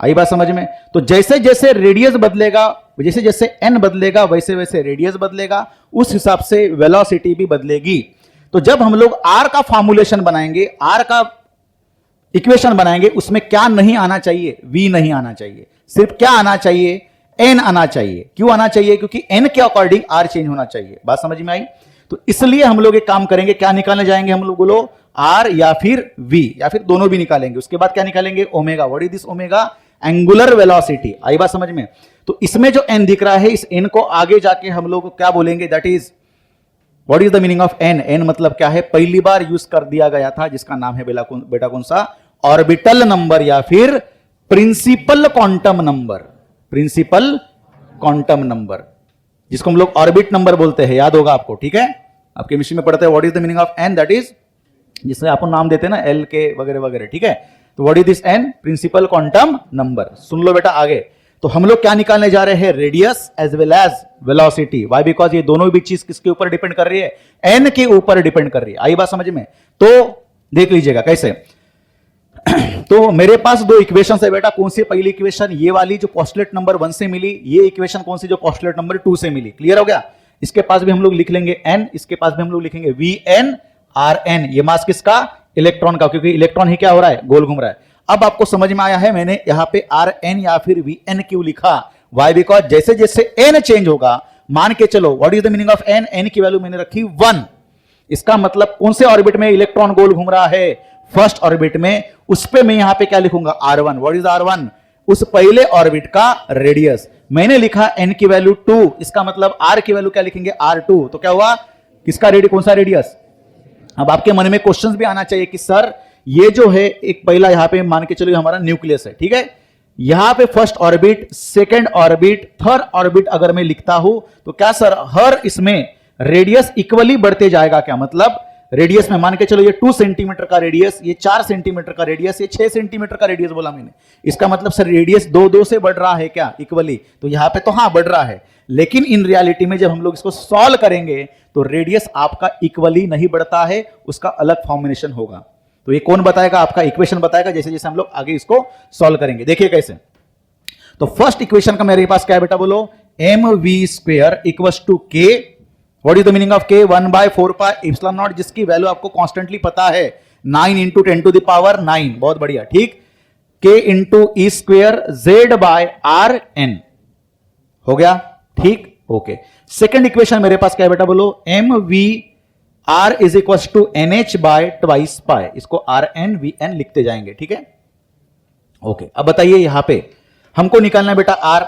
आई बात समझ में? तो जैसे जैसे रेडियस बदलेगा, जैसे जैसे n बदलेगा वैसे वैसे रेडियस बदलेगा, उस हिसाब से वेलोसिटी भी बदलेगी। तो जब हम लोग r का फॉर्मुलेशन बनाएंगे, r का इक्वेशन बनाएंगे, उसमें क्या नहीं आना चाहिए? v नहीं आना चाहिए। सिर्फ क्या आना चाहिए? n आना चाहिए। क्यों आना चाहिए? क्योंकि n के अकॉर्डिंग r चेंज होना चाहिए। बात समझ में आई? तो इसलिए हम लोग एक काम करेंगे, क्या निकालने जाएंगे हम लोग? बोलो, r या फिर v, या फिर दोनों भी निकालेंगे। उसके बाद क्या निकालेंगे? Omega. What is this omega? Angular velocity. आई बात समझ में? तो इसमें जो n दिख रहा है, इस n को आगे जाके हम लोग क्या बोलेंगे? That is what is the meaning of n? n मतलब क्या है? पहली बार यूज कर दिया गया था, जिसका नाम है बेटा कौन सा? ऑर्बिटल नंबर या फिर principal quantum number. Principal quantum number, जिसको हम लोग ऑर्बिट नंबर बोलते हैं, याद होगा आपको, ठीक है? आप केमिस्ट्री में पढ़ते हैं what is the meaning of n? That is, जिससे आपको नाम देते हैं ना L के वगैरह वगैरह, ठीक है? तो what is this n? Principal quantum number. सुन लो बेटा आगे। तो हम लोग क्या निकालने जा रहे हैं? Radius as well as velocity. Why? Because ये दोनों भी चीज किसके ऊपर डिपेंड कर रही है? n के ऊपर डिपेंड कर रही है। आई बात समझ में? तो देख लीजिएगा कैसे। तो मेरे पास दो इक्वेशन है बेटा। कौन सी? पहली इक्वेशन ये वाली जो पोस्टुलेट नंबर 1 से मिली, ये इक्वेशन कौन सी? जो पोस्टुलेट नंबर 2 से मिली। क्लियर हो गया? इसके पास भी हम लोग लिख लेंगे n, इसके पास भी हम लोग लिखेंगे Vn Rn। ये मास किसका? इलेक्ट्रॉन का, क्योंकि इलेक्ट्रॉन ही क्या हो रहा है? गोल घूम रहा है। अब आपको समझ में आया है मैंने यहां पे Rn या फिर Vn क्यों लिखा? वाई? बिकॉज जैसे जैसे n चेंज होगा, मान के चलो what is the meaning of n? n की वैल्यू मैंने रखी 1। इसका मतलब कौन से ऑर्बिट में इलेक्ट्रॉन गोल घूम रहा है? फर्स्ट ऑर्बिट में। उस पे मैं यहां पे क्या लिखूंगा? R1। What is R1? उस पहले ऑर्बिट का रेडियस। मैंने लिखा n की वैल्यू 2, इसका मतलब r की वैल्यू क्या लिखेंगे? R2। तो क्या हुआ? किसका रेडियस? कौन सा रेडियस? अब आपके मन में क्वेश्चंस भी आना चाहिए कि सर ये जो है एक पहला यहां पे मान के चलो हमारा न्यूक्लियस है, ठीक है? यहां पे first orbit, second orbit, third orbit अगर मैं लिखता हूं तो क्या सर हर इसमें रेडियस इक्वली बढ़ते जाएगा? क्या मतलब? रेडियस में मान के चलो ये 2 सेंटीमीटर का रेडियस, ये 4 सेंटीमीटर का रेडियस, ये 6 सेंटीमीटर का रेडियस बोला मैंने। इसका मतलब सर रेडियस 2-2 से बढ़ रहा है क्या? इक्वली। तो यहां पे तो हां बढ़ रहा है, लेकिन इन रियलिटी में जब हम लोग इसको सॉल्व करेंगे तो रेडियस आपका इक्वली नहीं बढ़ता है, उसका अलग फॉर्मुलेशन होगा। तो ये कौन बताएगा? आपका इक्वेशन बताएगा, जैसे जैसे हम लोग आगे इसको सॉल्व करेंगे। देखिए कैसे। तो फर्स्ट इक्वेशन का मेरे पास क्या है बेटा? बोलो, mv² equals to k। What is the meaning of k? 1/4 pi epsilon naught, जिसकी वैल्यू आपको कॉन्स्टेंटली पता है 9 इंटू 10 टू द पावर 9। बहुत बढ़िया, ठीक। k इंटू E² Z/Rn हो गया, ठीक, ओके। सेकेंड इक्वेशन मेरे पास क्या है बेटा? बोलो, mv R is equal to NH by twice pi, इसको RN VN लिखते जाएंगे, ठीक है। ओके, अब बताइए यहां पे हमको निकालना है बेटा R,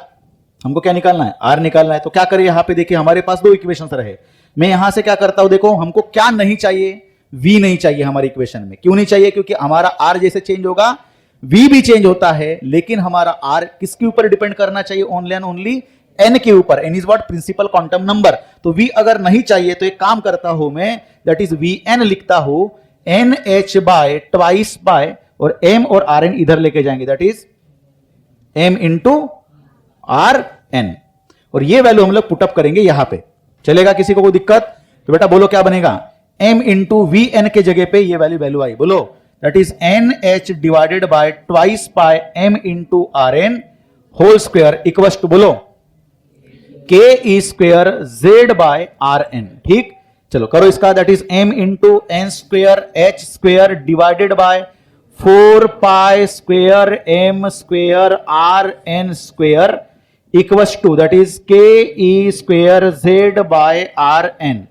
हमको क्या निकालना है, R निकालना है। तो क्या करें, यहां पे देखिए हमारे पास दो इक्वेशन रहे, मैं यहां से क्या करता हूं, देखो हमको क्या नहीं चाहिए, V नहीं चाहिए हमारी इक्वेशन में। क्यों नहीं चाहिए, क्योंकि हमारा R जैसे चेंज होगा V भी चेंज होता है, लेकिन हमारा R किसके ऊपर डिपेंड करना चाहिए, ओनली एंड ओनली N के ऊपर। N is what, principal quantum number. तो V अगर नहीं चाहिए तो एक काम करता हूं मैं, दैट इज VN लिखता हूं NH बाय ट्वाइस बाय, और M और RN इधर लेके जाएंगे, that is M into RN, और ये वैल्यू हम लोग पुटअप करेंगे यहां पे। चलेगा किसी को कोई दिक्कत? तो बेटा बोलो क्या बनेगा, M इंटू VN के जगह पे ये वैल्यू आई, बोलो that is NH divided by twice by M into RN whole square equals to, बोलो K E square Z by RN। ठीक, चलो करो इसका, that is M into N square H square divided by 4 pi square M square RN square equals to, that is K E square Z by RN।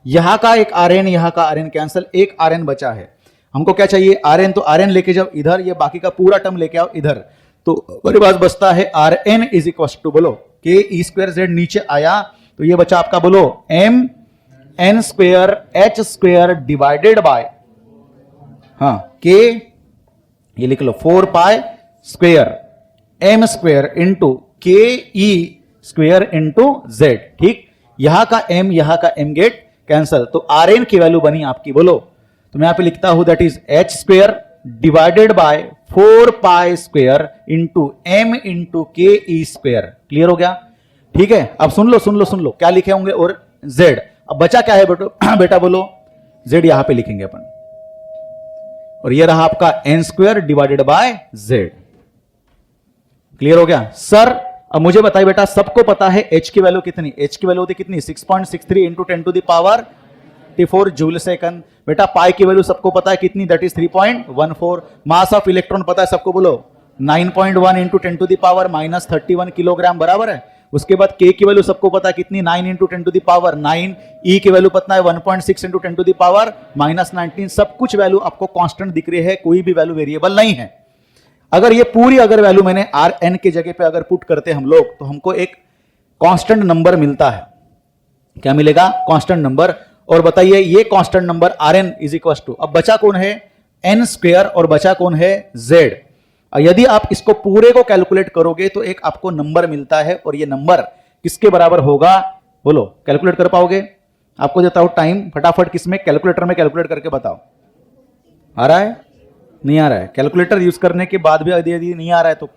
यहां का एक RN, यहां का RN cancel, एक RN बचा है। हमको क्या चाहिए, RN, तो RN लेके जाओ इधर, ये बाकी का पूरा टर्म लेके आओ इधर, तो मेरे पास बचता है RN इज इक्वल टू, बोलो K ई स्क्वायर Z नीचे आया, तो ये बचा आपका, बोलो M N square H square divided bye, हाँ K ये लिख लो 4 pi square M square into K ई स्क्वायर इंटू Z। ठीक, यहां का M यहां का M गेट कैंसल, तो RN की वैल्यू बनी आपकी, बोलो, तो मैं यहां पे लिखता हूं that is H square divided by 4 pi square into M into K E square. Clear हो गया? ठीक है, अब सुन लो क्या लिखे होंगे, और Z। अब बचा क्या है बेटा बोलो, Z यहां पे लिखेंगे अपन, और ये रहा आपका N square divided bye Z। Clear हो गया सर? अब मुझे बताइए बेटा, सबको पता है H की वैल्यू कितनी, H की वैल्यू होती कितनी, 6.63 into 10 to the power 4 joule second. बेटा पाई की वैल्यू सबको पता है कितनी, that is 3.14। Mass of electron पता है सबको, बोलो 9.1 इंटू 10 to the power minus 31 kilogram, बराबर है। उसके बाद K की वैल्यू सबको पता है कितनी, 9 into 10 to the power 9। E की वैल्यू पता है 1.6 into 10 to the power minus 19। सब कुछ वैल्यू आपको कांस्टेंट दिख रही है, कोई भी वैल्यू वेरिएबल नहीं है। अगर ये पूरी अगर वैल्यू मैंने RN के जगह पे अगर पुट करते हम लोग, तो हमको एक कांस्टेंट नंबर मिलता है। क्या मिलेगा? Constant number. और बताइए ये constant number RN is equal to, अब बचा कौन है, N स्क्वायर, और बचा कौन है, Z। यदि आप इसको पूरे को कैलकुलेट करोगे तो एक आपको नंबर मिलता है, और ये नंबर किसके बराबर होगा, बोलो कैलकुलेट कर पाओगे? आपको देता हूं टाइम, फटाफट किसमें, कैलकुलेटर में कैलकुलेट करके बताओ। आ रहा है? नहीं आ रहा है? कैलकुलेटर यूज करने के बाद भी यदि नहीं आ रहा है तो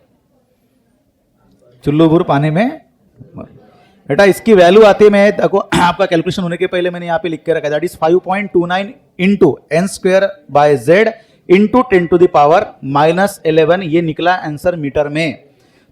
चुल्लू भूर पाने में। बेटा इसकी वैल्यू आती है, मैं देखो आपका कैलकुलेशन होने के पहले मैंने यहां पे लिख के रखा है, that is 5.29 into N square by Z into 10 to the power minus 11। ये निकला आंसर मीटर में।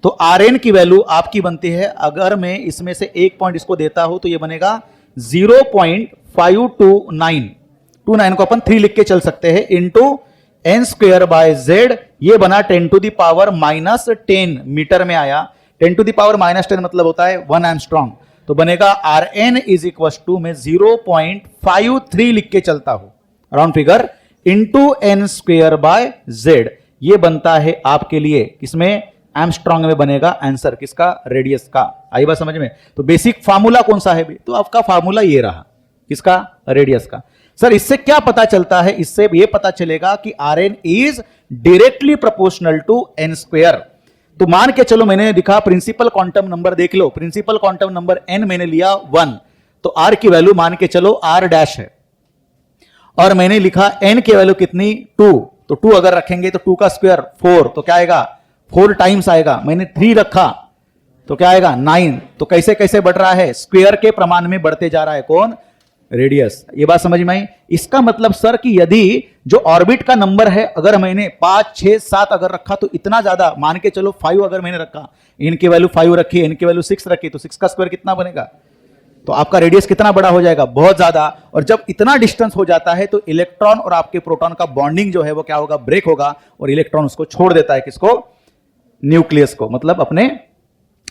तो RN की वैल्यू आपकी बनती है, अगर मैं इसमें से एक पॉइंट इसको देता हूं तो ये बनेगा 0.529 को अपन 3 लिख के चल सकते हैं, into N square by Z, ये बना 10 to the power minus 10 metre में आया। 10 टू द पावर माइनस 10 मतलब होता है 1 एंगस्ट्रॉम। तो बनेगा RN इज इक्वल टू, मैं 0.53 लिख के चलता हूं round figure, into N square by Z। ये बनता है आपके लिए किसमें, एंगस्ट्रॉम में बनेगा आंसर किसका, रेडियस का। आई बात समझ में? तो बेसिक फार्मूला कौन सा है, तो आपका फार्मूला ये रहा, किसका, रेडियस का। सर इससे क्या पता चलता है, इससे ये पता चलेगा कि RN is directly proportional to N square. तो मान के चलो मैंने लिखा प्रिंसिपल क्वांटम नंबर, देख लो प्रिंसिपल क्वांटम नंबर N मैंने लिया 1, तो R की वैल्यू मान के चलो R डैश है, और मैंने लिखा N की वैल्यू कितनी, 2, तो 2 अगर रखेंगे तो 2 का स्क्वायर 4, तो क्या आएगा, 4 टाइम्स आएगा। मैंने 3 रखा तो क्या आएगा, 9। तो कैसे कैसे बढ़ रहा है, स्क्वायर के प्रमाण में बढ़ते जा रहा है, कौन, रेडियस। ये बात समझ में आई? इसका मतलब सर कि यदि जो ऑर्बिट का नंबर है अगर मैंने 5, 6, 7 अगर रखा तो इतना ज्यादा, मान के चलो 5 अगर मैंने रखा, इनकी वैल्यू 5 रखी, इनकी वैल्यू 6 रखी, तो 6 का स्क्वायर कितना बनेगा, तो आपका रेडियस कितना बड़ा हो जाएगा, बहुत ज्यादा। और जब इतना डिस्टेंस हो जाता है तो इलेक्ट्रॉन और आपके प्रोटॉन का बॉन्डिंग जो है वो क्या होगा, ब्रेक होगा, और इलेक्ट्रॉन उसको छोड़ देता है, किसको, न्यूक्लियस को, मतलब अपने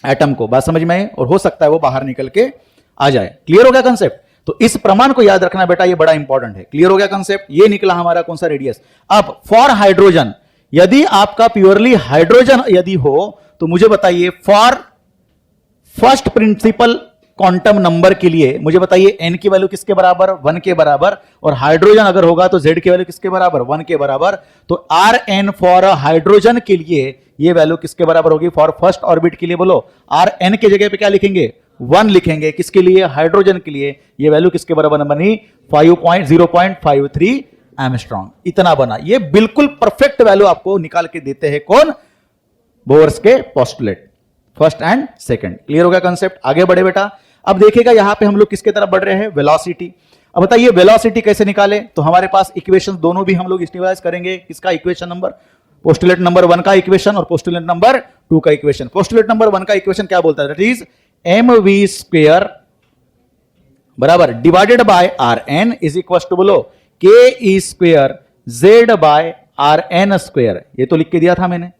एटम को। बात समझ में आई? और हो सकता है वो बाहर निकल के आ जाए। क्लियर हो गया कंसेप्ट? तो इस प्रमाण को याद रखना बेटा, ये बड़ा इंपॉर्टेंट है। क्लियर हो गया कंसेप्ट? ये निकला हमारा कौन सा रेडियस। अब फॉर हाइड्रोजन, यदि आपका प्योरली हाइड्रोजन यदि हो तो मुझे बताइए for first principle quantum number के लिए मुझे बताइए n की वैल्यू किसके बराबर, 1 के बराबर, और हाइड्रोजन अगर होगा तो z की वैल्यू किसके बराबर, 1 के बराबर। तो Rn फॉर हाइड्रोजन के लिए ये वैल्यू किसके बराबर होगी, फॉर फर्स्ट ऑर्बिट के लिए बोलो Rn के जगह पे क्या लिखेंगे, 1 लिखेंगे। किसके लिए, हाइड्रोजन के लिए। ये वैल्यू किसके बराबर बनी, 0.53 एंगस्ट्रॉम। इतना बना। ये बिल्कुल परफेक्ट वैल्यू आपको निकाल के देते हैं कौन, बोर्स के postulate, first and second. Clear हो गया कंसेप्ट? आगे बढ़े बेटा। अब देखिएगा यहां पे हम लोग किसके तरफ बढ़ रहे हैं, वेलोसिटी। अब बताइए वेलोसिटी कैसे निकाले, तो हमारे पास इक्वेशन दोनों भी हम लोग स्टेबलाइज करेंगे। किसका इक्वेशन नंबर, पोस्टुलेट नंबर 1 का इक्वेशन और पोस्टुलेट नंबर 2 का इक्वेशन। पोस्टुलेट नंबर 1 का इक्वेशन क्या बोलता है, दैट इज mv स्क्वायर बराबर divided by Rn is equal to बोलो k E square z by Rn square. ये तो लिख के दिया था मैंने,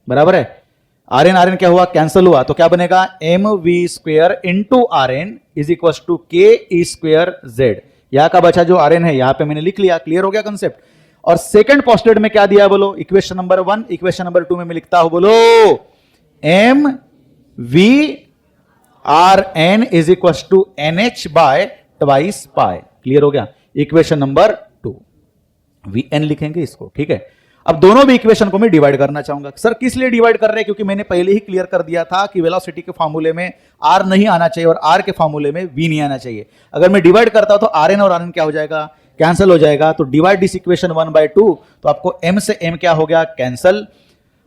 बराबर है। Rn क्या हुआ, कैंसिल हुआ, तो क्या बनेगा mv square into Rn is equal to k E square z। यहां का बचा जो Rn है यहां पे मैंने लिख लिया। क्लियर हो गया कंसेप्ट? और सेकंड पोस्टुलेट में क्या दिया बोलो, इक्वेशन नंबर 1, इक्वेशन नंबर 2 में मैं लिखता हूं बोलो mv Rn is equal to nh by twice pi. Clear हो गया? इक्वेशन नंबर 2 Vn लिखेंगे इसको, ठीक है। अब दोनों भी इक्वेशन को मैं डिवाइड करना चाहूंगा। सर किस लिए डिवाइड कर रहे हैं, क्योंकि मैंने पहले ही क्लियर कर दिया था कि वेलोसिटी के फार्मूले में r नहीं आना चाहिए और r के फार्मूले में v नहीं आना चाहिए। अगर मैं डिवाइड करता हूं तो Rn और Rn क्या हो जाएगा, कैंसिल हो जाएगा। तो डिवाइड दिस इक्वेशन 1/2, तो आपको m से m क्या हो गया, कैंसिल।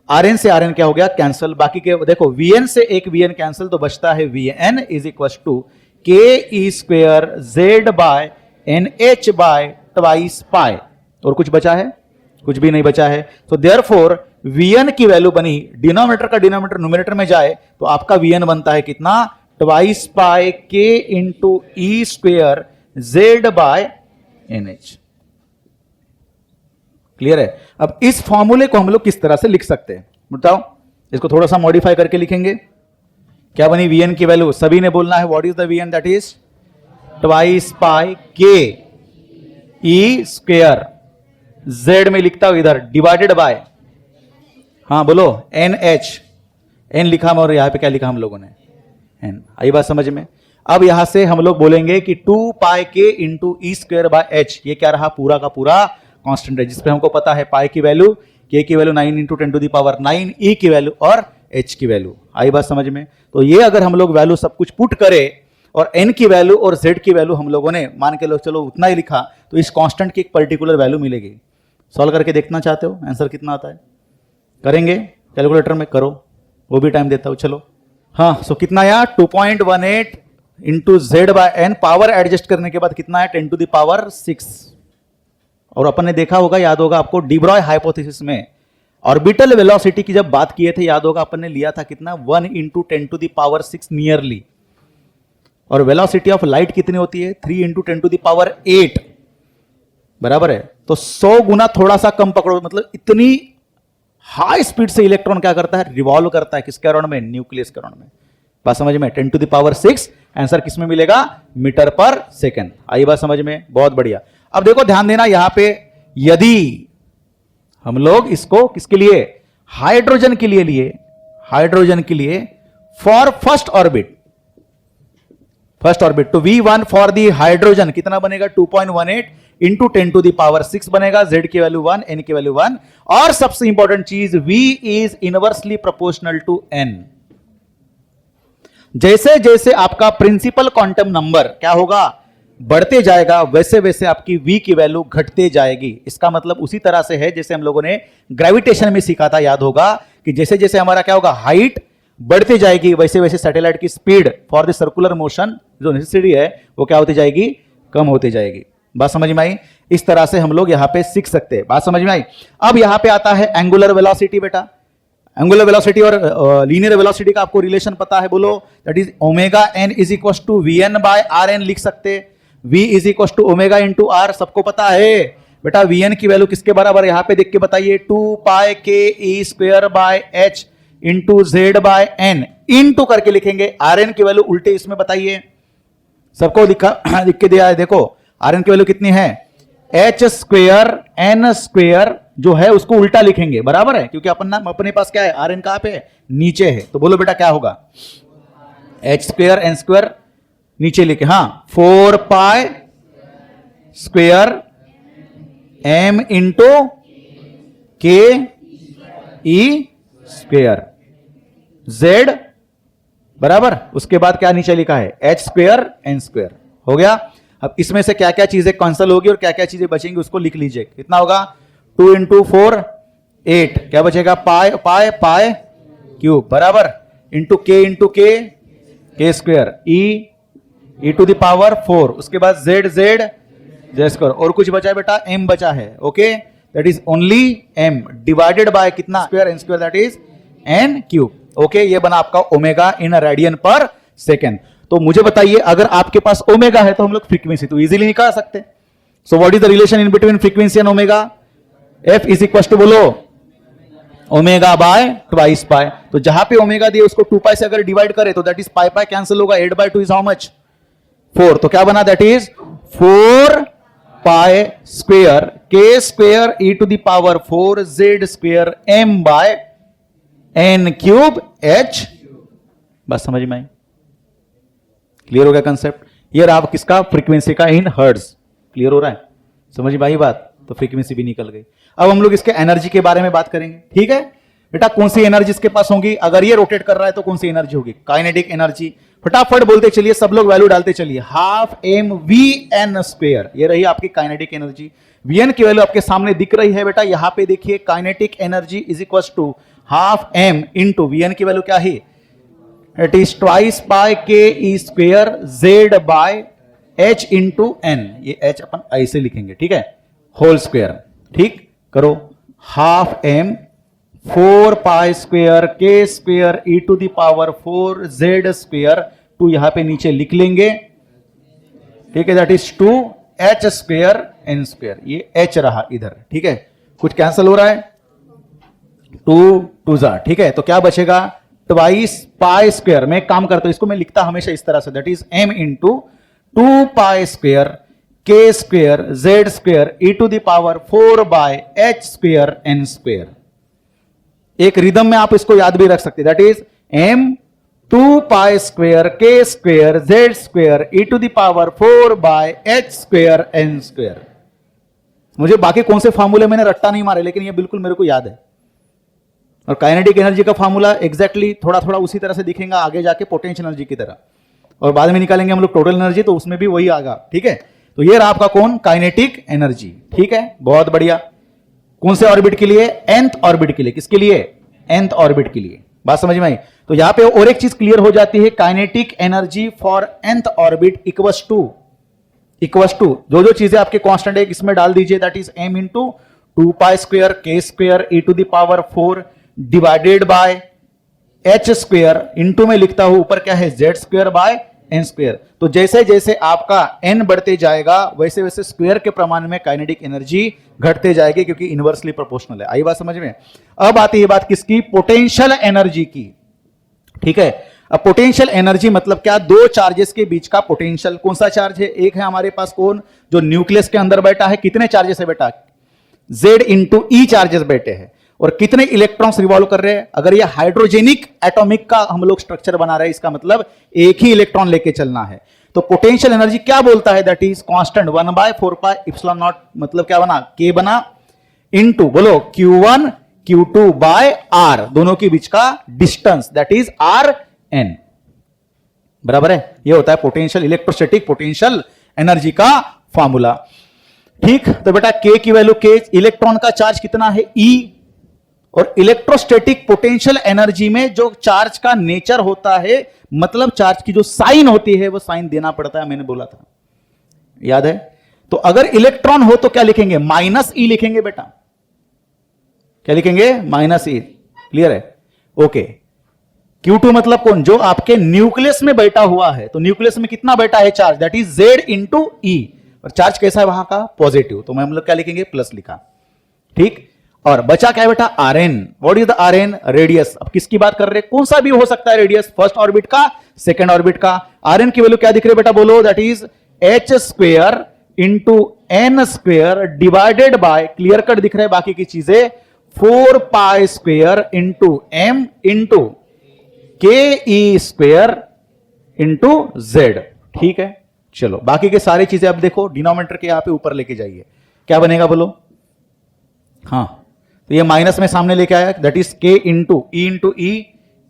Rn से Rn क्या हो गया, कैंसिल। बाकी के देखो Vn से एक Vn कैंसिल, तो बचता है Vn is equal to k E square z by nh by twice pi. और कुछ बचा है, कुछ भी नहीं बचा है। तो देयरफॉर Vn की वैल्यू बनी, डिनोमिनेटर का डिनोमिनेटर न्यूमरेटर में जाए तो आपका Vn बनता है कितना, twice pi k into E square z by nh। Clear है? अब इस फॉर्मूले को हम लोग किस तरह से लिख सकते हैं बताओ, इसको थोड़ा सा मॉडिफाई करके लिखेंगे। क्या बनी Vn की वैल्यू, सभी ने बोलना है what is the Vn, that is twice pi k E square z में लिखता हूं इधर डिवाइडेड बाय, हाँ बोलो nh, n लिखा और यहां पे क्या लिखा हम लोगों ने, n। आई बात समझ में? अब यहां से हम लोग बोलेंगे कि 2 पाई k into E square bye h, ये क्या रहा, पूरा का पूरा कांस्टेंट है, जिसपे हमको पता है पाई की वैल्यू, k की value 9 into 10 to the power 9, e की वैल्यू और h की वैल्यू। आई बात समझ में? तो ये अगर हम लोग वैल्यू सब कुछ पुट करें और n की वैल्यू और z की वैल्यू हम लोगों ने मान के लो चलो उतना ही लिखा, तो इस कांस्टेंट की एक पर्टिकुलर वैल्यू मिलेगी। सॉल्व करके देखना चाहते हो आंसर कितना आता है, करेंगे कैलकुलेटर में, करो, वो भी टाइम देता हूं। चलो हाँ, सो कितना आया 2.18 into Z by N, power adjust करने के बाद कितना है 10 टू द पावर 6। और अपन ने देखा होगा, याद होगा आपको, डिब्रॉय हाइपोथेसिस में ऑर्बिटल वेलोसिटी की जब बात किए थे, याद होगा अपन ने लिया था कितना 1 into 10 to the power 6 nearly. और वेलोसिटी ऑफ लाइट कितनी होती है 3 इंटू 10 टू द पावर 8, बराबर है। तो 100 गुना थोड़ा सा कम पकड़ो, मतलब इतनी हाई स्पीड से इलेक्ट्रॉन क्या करता है, रिवॉल्व करता है, किसके अराउंड में, न्यूक्लियस के अराउंड में। बात समझ में? 10 टू द पावर 6 आंसर किसमें मिलेगा, मीटर पर सेकेंड। आई बात समझ में? बहुत बढ़िया। अब देखो ध्यान देना, यहां पे यदि हम लोग इसको किसके लिए, हाइड्रोजन के लिए लिए, हाइड्रोजन के लिए for first orbit, first orbit, तो V1 फॉर दी हाइड्रोजन कितना बनेगा 2.18 इंटू 10 टू द पावर 6 बनेगा, Z की वैल्यू 1, N की वैल्यू 1, और सबसे इंपॉर्टेंट चीज V is inversely proportional to N। जैसे जैसे आपका प्रिंसिपल क्वांटम नंबर क्या होगा, बढ़ते जाएगा, वैसे वैसे आपकी V की वैल्यू घटते जाएगी। इसका मतलब उसी तरह से है जैसे हम लोगों ने ग्रेविटेशन में सीखा था, याद होगा कि जैसे जैसे हमारा क्या होगा, हाइट बढ़ती जाएगी, वैसे वैसे सैटेलाइट की speed for the circular motion जो नेसेसरी है वो क्या होती जाएगी, कम होती जाएगी। बात समझ में आई? इस तरह से हम लोग यहां पे सीख सकते हैं। बात समझ में आई? अब यहां पे आता है एंगुलर वेलोसिटी। बेटा एंगुलर वेलोसिटी और लीनियर वेलोसिटी का आपको रिलेशन पता है, बोलो that is omega N is equal to V N by R N लिख सकते, v is equal to omega into R, सबको पता है बेटा। वी एन की वैल्यू किसके बराबर, यहां पे देख के बताइए, 2 पाई के E square by H into Z by N, into करके लिखेंगे। आर एन की वैल्यू उल्टे इसमें बताइए, सबको लिख के दिया है, देखो Rn की वैल्यू कितनी है, h स्क्वेयर n स्क्वेयर जो है उसको उल्टा लिखेंगे, बराबर है, क्योंकि अपने पास क्या है, Rn कहां पे है, नीचे है, तो बोलो बेटा क्या होगा, h स्क्वेयर n स्क्वेयर नीचे लिखे, हाँ 4 pi square m into k ई स्क्वेयर z बराबर, उसके बाद क्या नीचे लिखा है, h स्क्वेयर n स्क्वेयर, हो गया। अब इसमें से क्या क्या चीजें कैंसिल होगी और क्या क्या चीजें बचेंगी उसको लिख लीजिए, कितना होगा 2 इंटू 4 8, क्या बचेगा पाई पाई पाई क्यूब बराबर, इंटू के square E to the power 4, उसके बाद जेड स्क्वायर, और कुछ बचा है बेटा, m बचा है, okay, that is only m divided by कितना square n square, that is n cube, okay. ये बना आपका omega in radian per second. तो मुझे बताइए अगर आपके पास ओमेगा है तो हम लोग फ्रीक्वेंसी तो इजीली निकाल सकते। So what is the relation in between frequency and omega, f is equal to बोलो ओमेगा बाय ट्वाइस पाई, तो जहां पे ओमेगा दिए उसको 2 पाई से अगर डिवाइड करें तो that is pi pi cancel होगा, 8/2 इज हाउ मच 4, तो क्या बना, दैट इज 4 पाई स्क्वेयर के square E to the power 4 Z square m by n cube h, बस समझ में आई, क्लियर हो गया कंसेप्ट। ये रहा किसका, फ्रीक्वेंसी का इन हर्ट्ज, क्लियर हो रहा है, समझ में आई बात, तो फ्रीक्वेंसी भी निकल गई। अब हम लोग इसके एनर्जी के बारे में बात करेंगे, ठीक है बेटा, कौन सी एनर्जी इसके पास होगी, अगर ये रोटेट कर रहा है तो कौन सी एनर्जी होगी, काइनेटिक एनर्जी, फटाफट बोलते चलिए सब लोग, वैल्यू डालते चलिए, half M V N square, ये रही आपकी काइनेटिक एनर्जी, वी एन की वैल्यू आपके सामने दिख रही है बेटा, यहां पे देखिए kinetic energy is equal to half M into V N की वैल्यू क्या है, इट इज ट्वाइस पाई के ई square Z by H into N, ये एच अपन ऐसे लिखेंगे, ठीक है, होल स्क्वेयर, ठीक करो, हाफ एम 4 पाई स्क्वेयर के square E to the power 4 Z square, two यहां पे नीचे लिख लेंगे, ठीक है, that is 2 H square N square, ये एच रहा इधर, ठीक है, कुछ कैंसिल हो रहा है, 2 जा, ठीक है, तो क्या बचेगा, ट्वाइस पाई स्क्वेयर, मैं एक काम करता हूं, इसको मैं लिखता हमेशा इस तरह से, that is m into 2 pi square के square Z square E to the power 4 by H square N square, एक रिदम में आप इसको याद भी रख सकते, that is m 2 pi square के square Z square E to the power 4 by H square N square. मुझे बाकी कौन से फार्मूले मैंने रट्टा नहीं मारे, लेकिन ये बिल्कुल मेरे को याद है, और काइनेटिक एनर्जी का फार्मूला एग्जैक्टली थोड़ा थोड़ा उसी तरह से दिखेगा आगे जाके पोटेंशियल एनर्जी की तरह, और बाद में निकालेंगे हम लोग टोटल एनर्जी, तो उसमें भी वही आएगा, ठीक है। तो ये रहा आपका कौन, काइनेटिक एनर्जी, ठीक है, बहुत बढ़िया। कौन से ऑर्बिट के लिए, nth ऑर्बिट के लिए, किसके लिए, nth ऑर्बिट के लिए, बात समझ में आई। तो यहां पे और एक चीज क्लियर हो जाती है, kinetic energy for nth orbit equals to जो जो चीजें आपके कांस्टेंट है इसमें डाल दीजिए, that is m into 2 pi square के square E to the power 4 divided by H square, into में लिखता हूं ऊपर क्या है, Z square by N square. तो जैसे जैसे आपका एन बढ़ते जाएगा वैसे वैसे स्क्वेयर के प्रमाण में काइनेटिक एनर्जी घटते जाएगी, क्योंकि इनवर्सली प्रोपोर्शनल है। आई बात समझ में। अब आती है बात किसकी, पोटेंशियल एनर्जी की, ठीक है। अब पोटेंशियल एनर्जी मतलब क्या, दो चार्जेस के बीच का पोटेंशियल। कौन सा चार्ज है, एक है हमारे पास कौन, जो न्यूक्लियस के अंदर बैठा है, कितने चार्जेस है बेटा, Z इंटू ई चार्जेस बैठे हैं, और कितने इलेक्ट्रॉन्स रिवॉल्व कर रहे हैं। अगर ये हाइड्रोजेनिक एटॉमिक का हम लोग स्ट्रक्चर बना रहे हैं, इसका मतलब एक ही इलेक्ट्रॉन लेके चलना है। तो पोटेंशियल एनर्जी क्या बोलता है, that is constant 1/4 pi epsilon not, मतलब क्या बना, K बना, इनटू बोलो Q1 Q2 बाय R, दोनों के बीच का डिस्टेंस, दैट इज Rn, बराबर है। ये होता है पोटेंशियल, इलेक्ट्रोस्टैटिक पोटेंशियल एनर्जी का फॉर्मूला, ठीक। तो बेटा K की वैल्यू, K इलेक्ट्रॉन का चार्ज कितना है, E, और इलेक्ट्रोस्टैटिक पोटेंशियल एनर्जी में जो चार्ज का नेचर होता है, मतलब चार्ज की जो साइन होती है वो साइन देना पड़ता है, मैंने बोला था, याद है। तो अगर इलेक्ट्रॉन हो तो क्या लिखेंगे, -E लिखेंगे बेटा, क्या लिखेंगे, -E, क्लियर है, ओके। Q2 मतलब कौन, जो आपके न्यूक्लियस में बैठा हुआ है। तो न्यूक्लियस में कितना बैठा है charge, that is Z into E, और चार्ज कैसा है वहां का, पॉजिटिव, तो मैं हम लोग क्या लिखेंगे, प्लस लिखा, ठीक। और बचा क्या है बेटा R N. What is the R N? Radius. अब किसकी बात कर रहे हैं? कौन सा भी हो सकता है रेडियस, फर्स्ट ऑर्बिट का, सेकेंड ऑर्बिट का। आर एन की वैल्यू क्या दिख रही है बेटा, बोलो? That is H square into N square divided by, clear cut दिख रहा है बाकी की चीजें, 4 pi square into M into k ई स्क्वेयर इंटू जेड। ठीक है, चलो बाकी के सारी चीजें अब देखो, डिनोमिनेटर के यहां पे ऊपर लेके जाइए, क्या बनेगा बोलो? हाँ, तो ये माइनस में सामने लेके आया, दैट इज के इंटू ई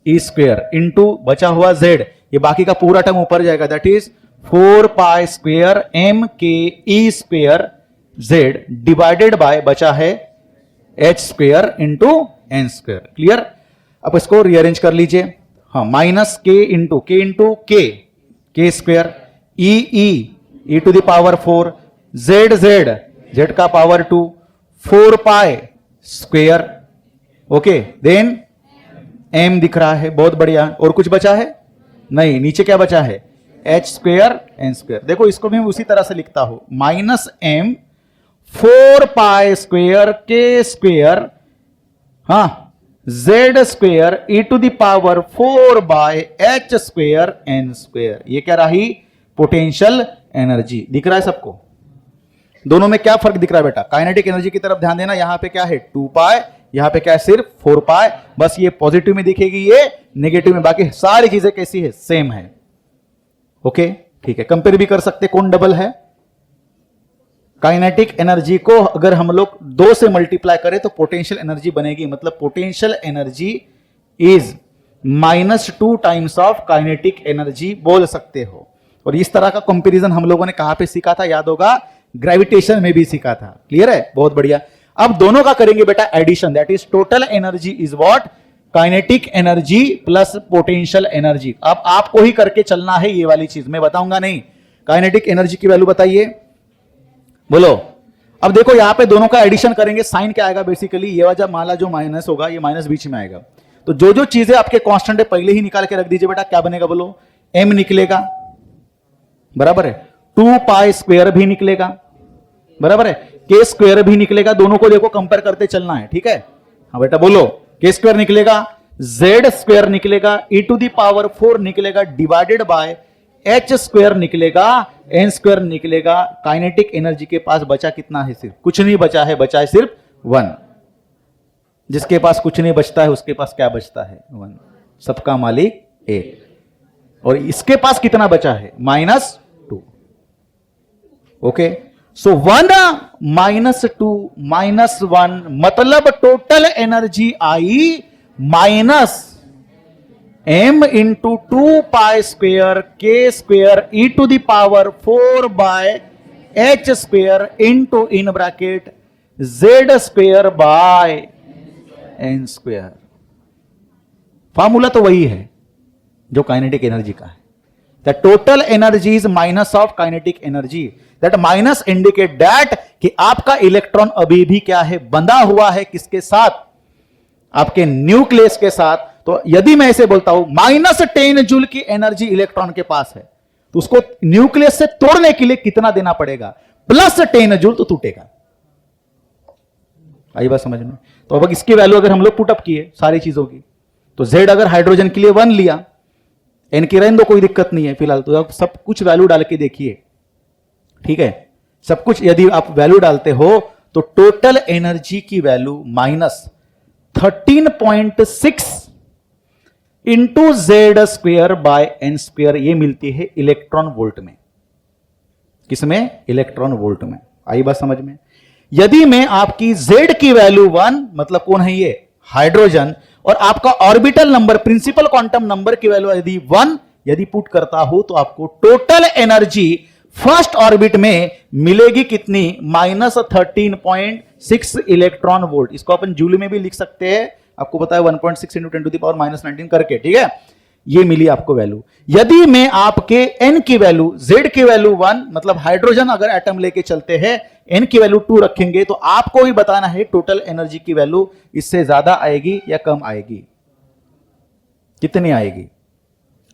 स्क्वेयर इंटू बचा हुआ जेड, ये बाकी का पूरा टर्म ऊपर जाएगा, that is 4 pi square M k E square Z divided by बचा है H square into N square. Clear? अब इसको रीअरेंज कर लीजिए। हाँ, माइनस के इंटू के square E to the power 4 Z का power 2 4 pi square. Okay, then M दिख रहा है, बहुत बढ़िया। और कुछ बचा है? नहीं, नीचे क्या बचा है? H square N square. देखो इसको भी मैं उसी तरह से लिखता हूं, माइनस एम 4 पाई स्क्वेयर के स्क्वेयर, हाँ, Z square E to the power 4 by H square N square. ये क्या रही? Potential energy. दिख रहा है सबको? दोनों में क्या फर्क दिख रहा है बेटा? काइनेटिक एनर्जी की तरफ ध्यान देना, यहां पे क्या है 2 पाई, यहां पे क्या है सिर्फ 4 पाई। बस ये पॉजिटिव में दिखेगी, ये नेगेटिव में, बाकी सारी चीजें कैसी है? सेम है। ओके, ठीक है, कंपेयर भी कर सकते कौन डबल है। काइनेटिक एनर्जी को अगर हम लोग 2 से मल्टीप्लाई करें तो पोटेंशियल एनर्जी बनेगी, मतलब potential energy is -2 times of kinetic energy बोल सकते हो। और इस तरह का कंपैरिजन हम लोगों ने कहां पे सीखा था? याद होगा, ग्रेविटेशन में भी सीखा था। क्लियर है? बहुत बढ़िया। अब दोनों का करेंगे बेटा addition, that is total energy is what? Kinetic energy plus potential energy. अब आपको ही करके चलना है ये वाली चीज, मैं बताऊंगा नहीं। काइनेटिक एनर्जी की वैल्यू बताइए, बोलो। अब देखो यहां पे दोनों का एडिशन करेंगे, साइन क्या आएगा? बेसिकली ये वाला माला जो माइनस होगा, ये माइनस बीच में आएगा। तो जो चीजें आपके कांस्टेंट है पहले ही निकाल के रख दीजिए बेटा। क्या बनेगा बोलो? एम निकलेगा, बराबर है, 2 पाई स्क्वेयर भी निकलेगा, बराबर है, के स्क्वेयर भी निकलेगा। दोनों को देखो कंपेयर करते चलना है, ठीक है? हाँ बेटा बोलो, के स्क्वेयर निकलेगा, जेड स्क्वेयर निकलेगा, ई टू द पावर 4 निकलेगा डिवाइडेड बाय एच स्क्वेयर निकलेगा, एन स्क्वेयर निकलेगा। काइनेटिक एनर्जी के पास बचा कितना है? सिर्फ कुछ नहीं बचा है, बचा है सिर्फ 1। जिसके पास कुछ नहीं बचता है उसके पास क्या बचता है? 1। सबका मालिक 1। और इसके पास कितना बचा है? -2। ओके, सो 1 -2 -1 मतलब टोटल एनर्जी आई minus m into 2 pi square के square E to the power 4 by H square into in bracket Z square by N square. Formula तो वही है जो काइनेटिक एनर्जी का है। The total energy is minus of kinetic energy. That minus indicate that कि आपका electron अभी भी क्या है? बंधा हुआ है किसके साथ? आपके न्यूक्लियस के साथ। तो यदि मैं ऐसे बोलता हूं -10 जूल की एनर्जी इलेक्ट्रॉन के पास है, तो उसको न्यूक्लियस से तोड़ने के लिए कितना देना पड़ेगा? +10 जूल तो टूटेगा। आई बात समझ में? तो अब इसकी वैल्यू अगर हम लोग पुटअप किए सारी चीजों की, तो Z अगर हाइड्रोजन के लिए 1 लिया, N की रहने दो, कोई दिक्कत नहीं है फिलहाल। तो अब सब कुछ वैल्यू डाल के देखिए, ठीक है? सब कुछ यदि आप वैल्यू डालते हो तो टोटल एनर्जी की value -13.6 into Z square by N square, ये मिलती है इलेक्ट्रॉन वोल्ट में। किसमें? इलेक्ट्रॉन वोल्ट में। आई बात समझ में? यदि मैं आपकी जेड की वैल्यू 1, मतलब कौन है ये? हाइड्रोजन, और आपका orbital number, principal quantum number की वैल्यू यदि 1 यदि पुट करता हूं, तो आपको टोटल एनर्जी फर्स्ट ऑर्बिट में मिलेगी कितनी? -13.6 इलेक्ट्रॉन वोल्ट। इसको अपन जूल में भी लिख सकते हैं, आपको पता है 1.6 × 10⁻⁻19 करके, ठीक है? ये मिली आपको वैल्यू। यदि मैं आपके n की वैल्यू, z की वैल्यू 1, मतलब हाइड्रोजन अगर एटम लेके चलते हैं, n की वैल्यू 2 रखेंगे, तो आपको ही बताना है टोटल एनर्जी की वैल्यू इससे ज्यादा आएगी या कम आएगी? कितनी आएगी?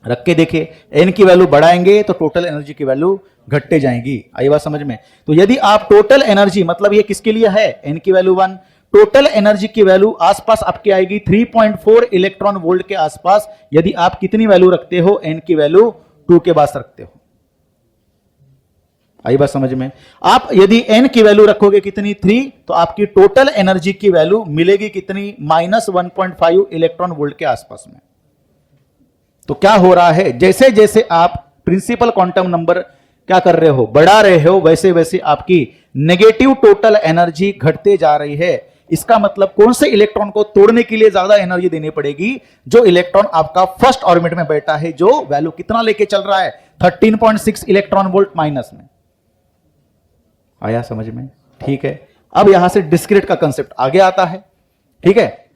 रख के देखिए। n की वैल्यू बढ़ाएंगे तो टोटल एनर्जी की वैल्यू घटते जाएंगी। आई बात समझ में? तो यदि आप टोटल एनर्जी, मतलब ये किसके लिए है? n की वैल्यू 1, टोटल एनर्जी की वैल्यू आसपास आपकी आएगी 3.4 इलेक्ट्रॉन वोल्ट के आसपास, यदि आप कितनी वैल्यू रखते हो, एन की वैल्यू 2 के पास रखते हो। आई बात समझ में? आप यदि एन की वैल्यू रखोगे कितनी 3, तो आपकी टोटल एनर्जी की वैल्यू मिलेगी कितनी, -1.5 इलेक्ट्रॉन वोल्ट के आसपास में। तो क्या हो रहा है, जैसे जैसे आप प्रिंसिपल क्वांटम नंबर क्या कर रहे हो, बढ़ा रहे हो, वैसे वैसे आपकी नेगेटिव टोटल एनर्जी घटते जा रही है। इसका मतलब कौन से इलेक्ट्रॉन को तोड़ने के लिए ज्यादा एनर्जी देनी पड़ेगी, जो इलेक्ट्रॉन आपका फर्स्ट ऑर्बिट में बैठा है, जो वैल्यू कितना लेके चल रहा है, 13.6 इलेक्ट्रॉन वोल्ट माइनस में। आया समझ में? ठीक है। अब यहां से डिस्क्रीट का कंसेप्ट आगे आता है। ठीक है,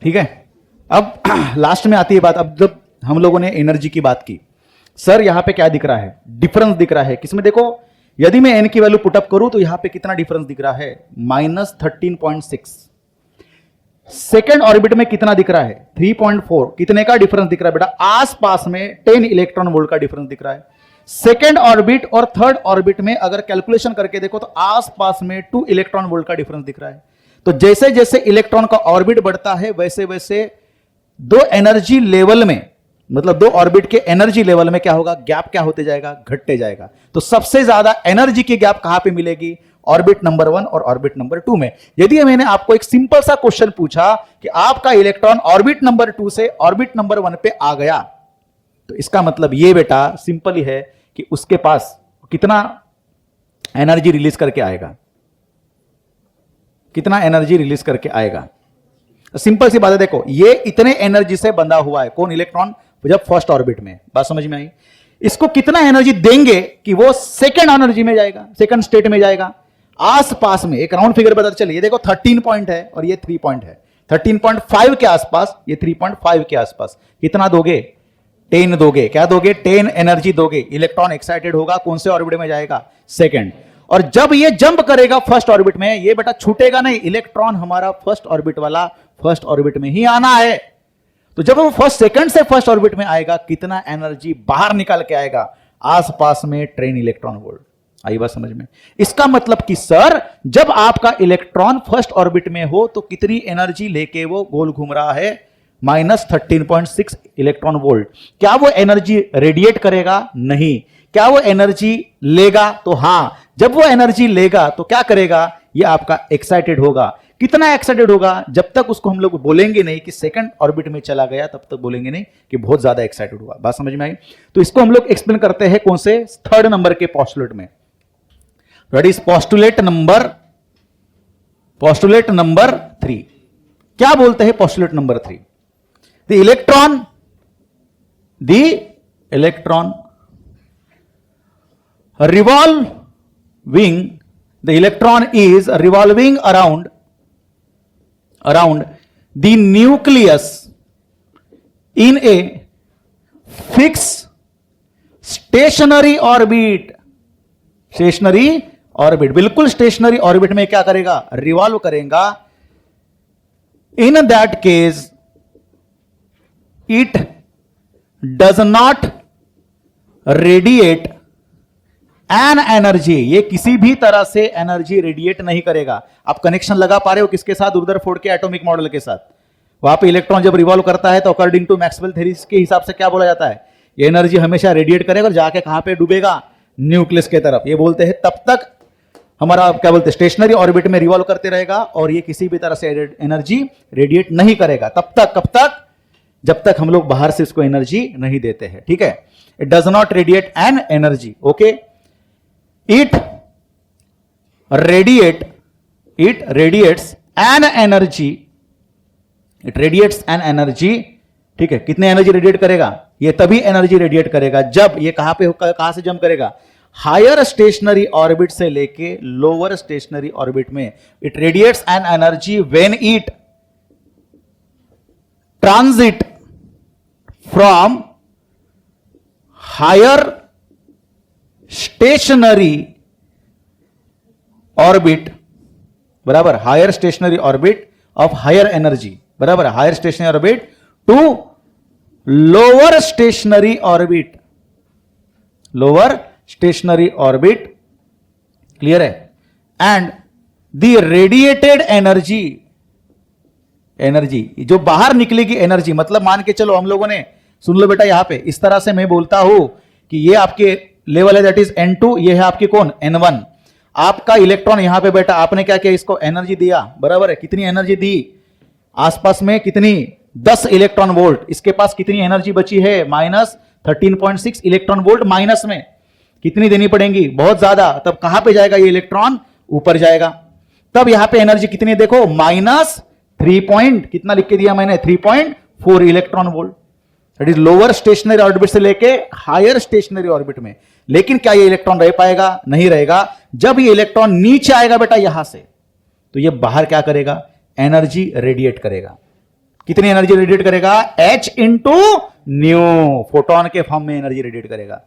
ठीक है। अब लास्ट में आती है बात। अब जब हम लोगों ने एनर्जी की बात की, सर यहां पे क्या दिख रहा है, डिफरेंस दिख रहा है किसमें? देखो, यदि मैं एन की वैल्यू पुटअप करूं तो यहां पे कितना डिफरेंस दिख रहा है, -13.6। सेकेंड ऑर्बिट में कितना दिख रहा है, 3.4। कितने का डिफरेंस दिख रहा है बेटा? आसपास में 10 इलेक्ट्रॉन वोल्ट का डिफरेंस दिख रहा है। सेकेंड ऑर्बिट और थर्ड ऑर्बिट में अगर कैलकुलेशन करके देखो तो आसपास में 2 इलेक्ट्रॉन वोल्ट का डिफरेंस दिख रहा है। तो जैसे जैसे इलेक्ट्रॉन का ऑर्बिट बढ़ता है, वैसे वैसे दो एनर्जी लेवल में, मतलब दो ऑर्बिट के एनर्जी लेवल में क्या होगा, गैप क्या होते जाएगा, घटते जाएगा। तो सबसे ज्यादा एनर्जी की गैप कहां पे मिलेगी, ऑर्बिट नंबर 1 और ऑर्बिट नंबर 2 में। यदि मैंने आपको एक सिंपल सा क्वेश्चन पूछा कि आपका इलेक्ट्रॉन ऑर्बिट नंबर 2 से ऑर्बिट नंबर 1 पे आ गया, तो इसका मतलब ये बेटा सिंपल ही है कि उसके पास कितना एनर्जी रिलीज करके आएगा, कितना एनर्जी रिलीज करके आएगा। सिंपल सी बात है, देखो ये इतने एनर्जी से बंधा हुआ है, कौन, इलेक्ट्रॉन, जब फर्स्ट ऑर्बिट में। बात समझ में आई? इसको कितना एनर्जी देंगे कि वो सेकंड एनर्जी में जाएगा, सेकंड स्टेट में जाएगा। आसपास में एक राउंड फिगर बता चलिए, देखो 13 पॉइंट है और ये 3 पॉइंट है, 13.5 के आसपास, ये 3.5 के आसपास। कितना दोगे, 10 दोगे। क्या दोगे, 10 एनर्जी दोगे। इलेक्ट्रॉन एक्साइटेड होगा, कौन से ऑर्बिट में जाएगा, सेकंड। और जब ये जंप करेगा फर्स्ट ऑर्बिट में, ये बेटा छूटेगा नहीं, इलेक्ट्रॉन हमारा फर्स्ट ऑर्बिट वाला फर्स्ट ऑर्बिट में ही आना है। तो जब वो फर्स्ट सेकंड से फर्स्ट ऑर्बिट में आएगा, कितना एनर्जी बाहर निकल के आएगा, आसपास में 10 इलेक्ट्रॉन वोल्ट। आई बात समझ में? इसका मतलब कि सर जब आपका इलेक्ट्रॉन फर्स्ट ऑर्बिट में हो तो कितनी एनर्जी लेके वो गोल घूम रहा है, -13.6 इलेक्ट्रॉन वोल्ट। क्या वो एनर्जी रेडिएट करेगा? नहीं। क्या वो एनर्जी लेगा? तो हां। जब वो एनर्जी लेगा तो क्या करेगा, ये आपका एक्साइटेड होगा। कितना एक्साइटेड होगा, जब तक उसको हम लोग बोलेंगे नहीं कि सेकंड ऑर्बिट में चला गया, तब तक बोलेंगे नहीं कि बहुत ज्यादा एक्साइटेड हुआ। बात समझ में आई? तो इसको हम लोग एक्सप्लेन करते हैं कौन से, थर्ड नंबर के पोस्टुलेट में। That is postulate number 3। क्या बोलते हैं postulate number 3? The electron revolving, the electron is revolving around the nucleus in a fixed stationary orbit। Stationary orbit, बिल्कुल स्टेशनरी ऑर्बिट में क्या करेगा, रिवॉल्व करेगा। In that case it does not radiate an energy, ये किसी भी तरह से एनर्जी रेडिएट नहीं करेगा। आप कनेक्शन लगा पा रहे हो किसके साथ, रुदरफोर्ड के एटॉमिक मॉडल के साथ। वहां पे इलेक्ट्रॉन जब रिवॉल्व करता है तो अकॉर्डिंग टू मैक्सवेल थ्योरी के हिसाब से क्या बोला जाता है, ये एनर्जी हमेशा रेडिएट करेगा और जाके कहां पे डूबेगा, न्यूक्लियस के तरफ। ये बोलते हैं तब तक हमारा क्या बोलते हैं, स्टेशनरी ऑर्बिट में रिवॉल्व करते रहेगा और ये किसी भी तरह से एनर्जी रेडिएट नहीं करेगा। तब तक, कब तक, जब तक हम लोग बाहर से इसको एनर्जी नहीं देते हैं। ठीक है, it does not radiate an energy. Okay, it radiates an energy। ठीक है, कितने एनर्जी रेडिएट करेगा, ये तभी एनर्जी रेडिएट करेगा जब ये कहां पे, कहां से जंप करेगा, हायर स्टेशनरी ऑर्बिट से लेके लोअर स्टेशनरी ऑर्बिट में। It radiates an energy when it transit from higher stationary orbit, बराबर, higher stationary orbit of higher energy, बराबर, higher stationary orbit to lower stationary orbit, lower stationary orbit. Clear है? And the radiated energy, energy जो बाहर निकलेगी energy, मतलब मान के चलो हम लोगों ने, सुन लो बेटा यहां पे इस तरह से मैं बोलता हूं कि ये आपके लेवल है दैट इज N2, ये है आपकी कौन N1। आपका इलेक्ट्रॉन यहां पे बेटा आपने क्या किया, इसको एनर्जी दिया, बराबर है। कितनी एनर्जी दी, आसपास में कितनी, 10 इलेक्ट्रॉन वोल्ट। इसके पास कितनी एनर्जी बची है, -13.6 इलेक्ट्रॉन वोल्ट माइनस में। कितनी देनी पड़ेगी, बहुत ज्यादा। तब कहां पे जाएगा ये इलेक्ट्रॉन, ऊपर जाएगा। तब यहां पे एनर्जी कितनी देखो, -3 कितना लिख के दिया मैंने, 3.4 electron volt. That is lower stationary orbit से लेके हायर स्टेशनरी ऑर्बिट में। लेकिन क्या ये इलेक्ट्रॉन रह पाएगा, नहीं रहेगा। जब ये इलेक्ट्रॉन नीचे आएगा बेटा यहां से, तो ये बाहर क्या करेगा, एनर्जी रेडिएट करेगा। कितनी एनर्जी रेडिएट करेगा, H इंटू न्यू, फोटोन के फॉर्म में एनर्जी रेडिएट करेगा।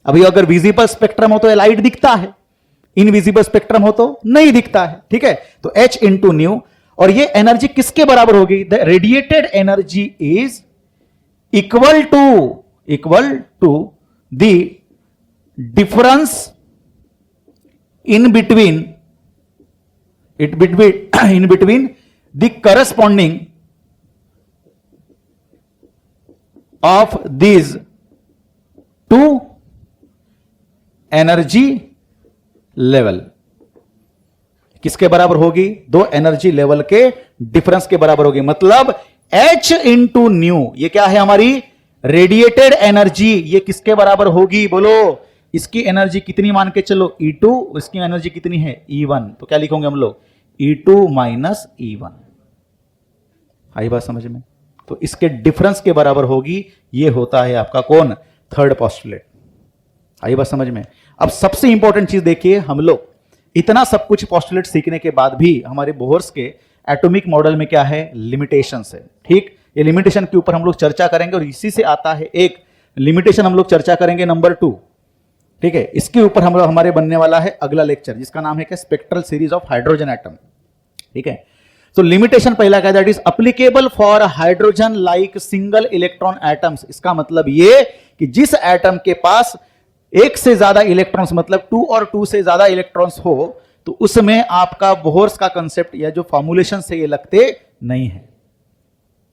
अभी अगर विजिबल स्पेक्ट्रम हो तो लाइट दिखता है, इनविजिबल स्पेक्ट्रम हो तो नहीं दिखता है, ठीक है। तो H इंटू न्यू, और ये एनर्जी किसके बराबर होगी, the radiated energy is equal to the difference in between the corresponding of these two energy level. किसके बराबर होगी, दो एनर्जी लेवल के डिफरेंस के बराबर होगी। मतलब H इंटू न्यू, ये क्या है हमारी रेडिएटेड एनर्जी, ये किसके बराबर होगी बोलो, इसकी एनर्जी कितनी मान के चलो E2, इसकी एनर्जी कितनी है E1। तो क्या लिखोगे हम लोग, E2 माइनस E1। आई बात समझ में। तो इसके डिफरेंस के बराबर होगी, ये होता है आपका कौन, थर्ड पोस्टुलेट। आई बात समझ में। अब सबसे इंपॉर्टेंट चीज देखिए, हम लोग इतना सब कुछ पोस्टुलेट सीखने के बाद भी हमारे बोहर्स के एटॉमिक मॉडल में क्या है, लिमिटेशंस है। ठीक, ये लिमिटेशन के ऊपर हम लोग चर्चा करेंगे, और इसी से आता है एक लिमिटेशन हम लोग चर्चा करेंगे नंबर 2। ठीक है, इसके ऊपर हम लोग हमारे बनने वाला है अगला लेक्चर, जिसका नाम है क्या, spectral series of hydrogen atom. ठीक है, तो लिमिटेशन पहला क्या, that is applicable for hydrogen like single electron atoms. इसका मतलब ये कि जिस एटम के पास एक से ज्यादा इलेक्ट्रॉन्स, मतलब 2 और 2 से ज्यादा इलेक्ट्रॉन्स हो, तो उसमें आपका बोहर्स का कंसेप्ट या जो फॉर्मुलेशन से ये लगते नहीं है।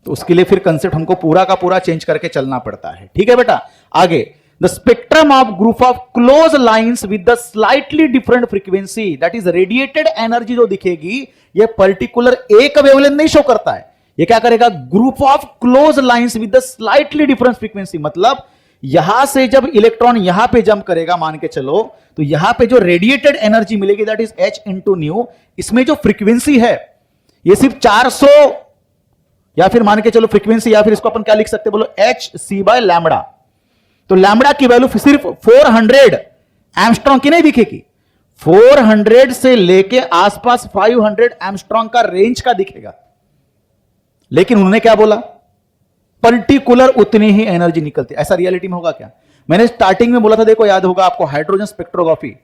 तो उसके लिए फिर कंसेप्ट हमको पूरा का पूरा चेंज करके चलना पड़ता है। ठीक है बेटा, आगे the spectrum of group of close lines with the slightly different frequency, that is radiated energy जो दिखेगी, ये पर्टिकुलर एक वेवलेंथ नहीं शो करता है। ये क्या करेगा, group of close lines with the slightly different frequency. मतलब यहां से जब इलेक्ट्रॉन यहां पे जंप करेगा मान के चलो, तो यहां पे जो रेडिएटेड एनर्जी मिलेगी that is H into new. इसमें जो फ्रीक्वेंसी है ये सिर्फ 400, या फिर मान के चलो फ्रीक्वेंसी, या फिर इसको अपन क्या लिख सकते बोलो, HC बाय लैम्बडा। तो लैम्बडा की वैल्यू सिर्फ 400 एंगस्ट्रॉम की नहीं दिखेगी, 400 से लेके आसपास 500 एंगस्ट्रॉम का रेंज का दिखेगा। लेकिन उन्होंने क्या बोला, पर्टिकुलर उतनी ही एनर्जी निकलती है। ऐसा रियलिटी में होगा क्या? मैंने स्टार्टिंग में बोला था, देखो याद होगा आपको, हाइड्रोजन स्पेक्ट्रोग्राफी,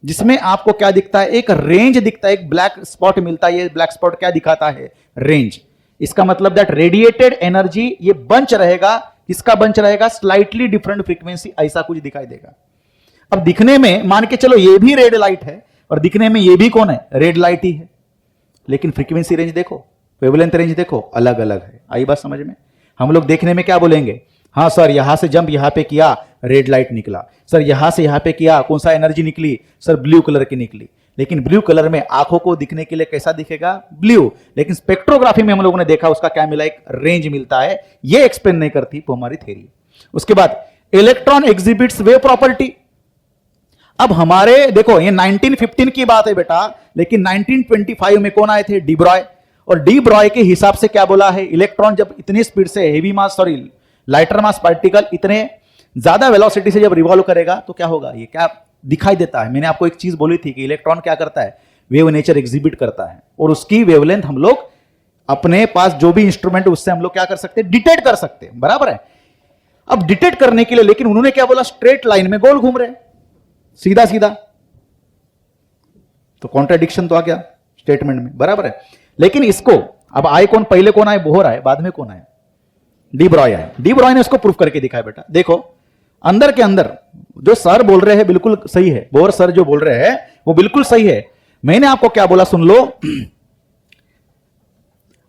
जिसमें आपको क्या दिखता है, एक रेंज दिखता है, एक ब्लैक स्पॉट मिलता है। ये ब्लैक स्पॉट क्या दिखाता है, रेंज। इसका मतलब दैट रेडिएटेड एनर्जी ये बंच रहेगा, किसका बंच रहेगा, स्लाइटली डिफरेंट फ्रीक्वेंसी, ऐसा कुछ दिखाई देगा। अब दिखने में मान के चलो ये भी रेड लाइट है, और दिखने में ये भी कौन है, रेड लाइट ही है, लेकिन फ्रीक्वेंसी रेंज देखो, वेवलेंथ रेंज देखो, अलग अलग है। आई बात समझ में। हम लोग देखने में क्या बोलेंगे, हाँ सर यहां से जंप यहां पे किया, रेड लाइट निकला। सर यहां से यहां पे किया, कौन सा एनर्जी निकली, सर ब्लू कलर की निकली। लेकिन ब्लू कलर में आंखों को दिखने के लिए कैसा दिखेगा, ब्लू। लेकिन स्पेक्ट्रोग्राफी में हम लोगों ने देखा उसका क्या मिला, एक रेंज मिलता है। ये एक्सप्लेन नहीं करती वो हमारी थ्योरी। उसके बाद इलेक्ट्रॉन एग्जिबिट्स वेव प्रॉपर्टी। अब हमारे देखो ये 1915 की बात है बेटा, लेकिन 1925 में कौन आए थे, डी ब्रॉय। और डी ब्रॉय के हिसाब से क्या बोला है, इलेक्ट्रॉन जब इतनी स्पीड से हेवी मास, सॉरी लाइटर मास पार्टिकल इतने ज्यादा वेलोसिटी से जब रिवॉल्व करेगा तो क्या होगा, ये क्या दिखाई देता है। मैंने आपको एक चीज बोली थी कि इलेक्ट्रॉन क्या करता है, वेव नेचर एग्जिबिट करता है, और उसकी वेवलेंथ हम लोग अपने पास जो भी इंस्ट्रूमेंट उससे हम लोग क्या कर सकते हैं, डिटेक्ट कर सकते हैं, बराबर है। अब डिटेक्ट करने के लिए, लेकिन उन्होंने क्या बोला, स्ट्रेट लाइन में गोल घूम रहे, सीधा सीधा, तो कॉन्ट्राडिक्शन तो आ गया स्टेटमेंट में, बराबर है। लेकिन इसको अब आए कौन, पहले कौन आए, बोहर आए, बाद में कौन आए, डी ब्रॉय आए। डी ब्रॉय ने इसको प्रूफ करके दिखाया बेटा। देखो अंदर के अंदर जो सर बोल रहे हैं बिल्कुल सही है, बोहर सर जो बोल रहे हैं वो बिल्कुल सही है, मैंने आपको क्या बोला सुन लो,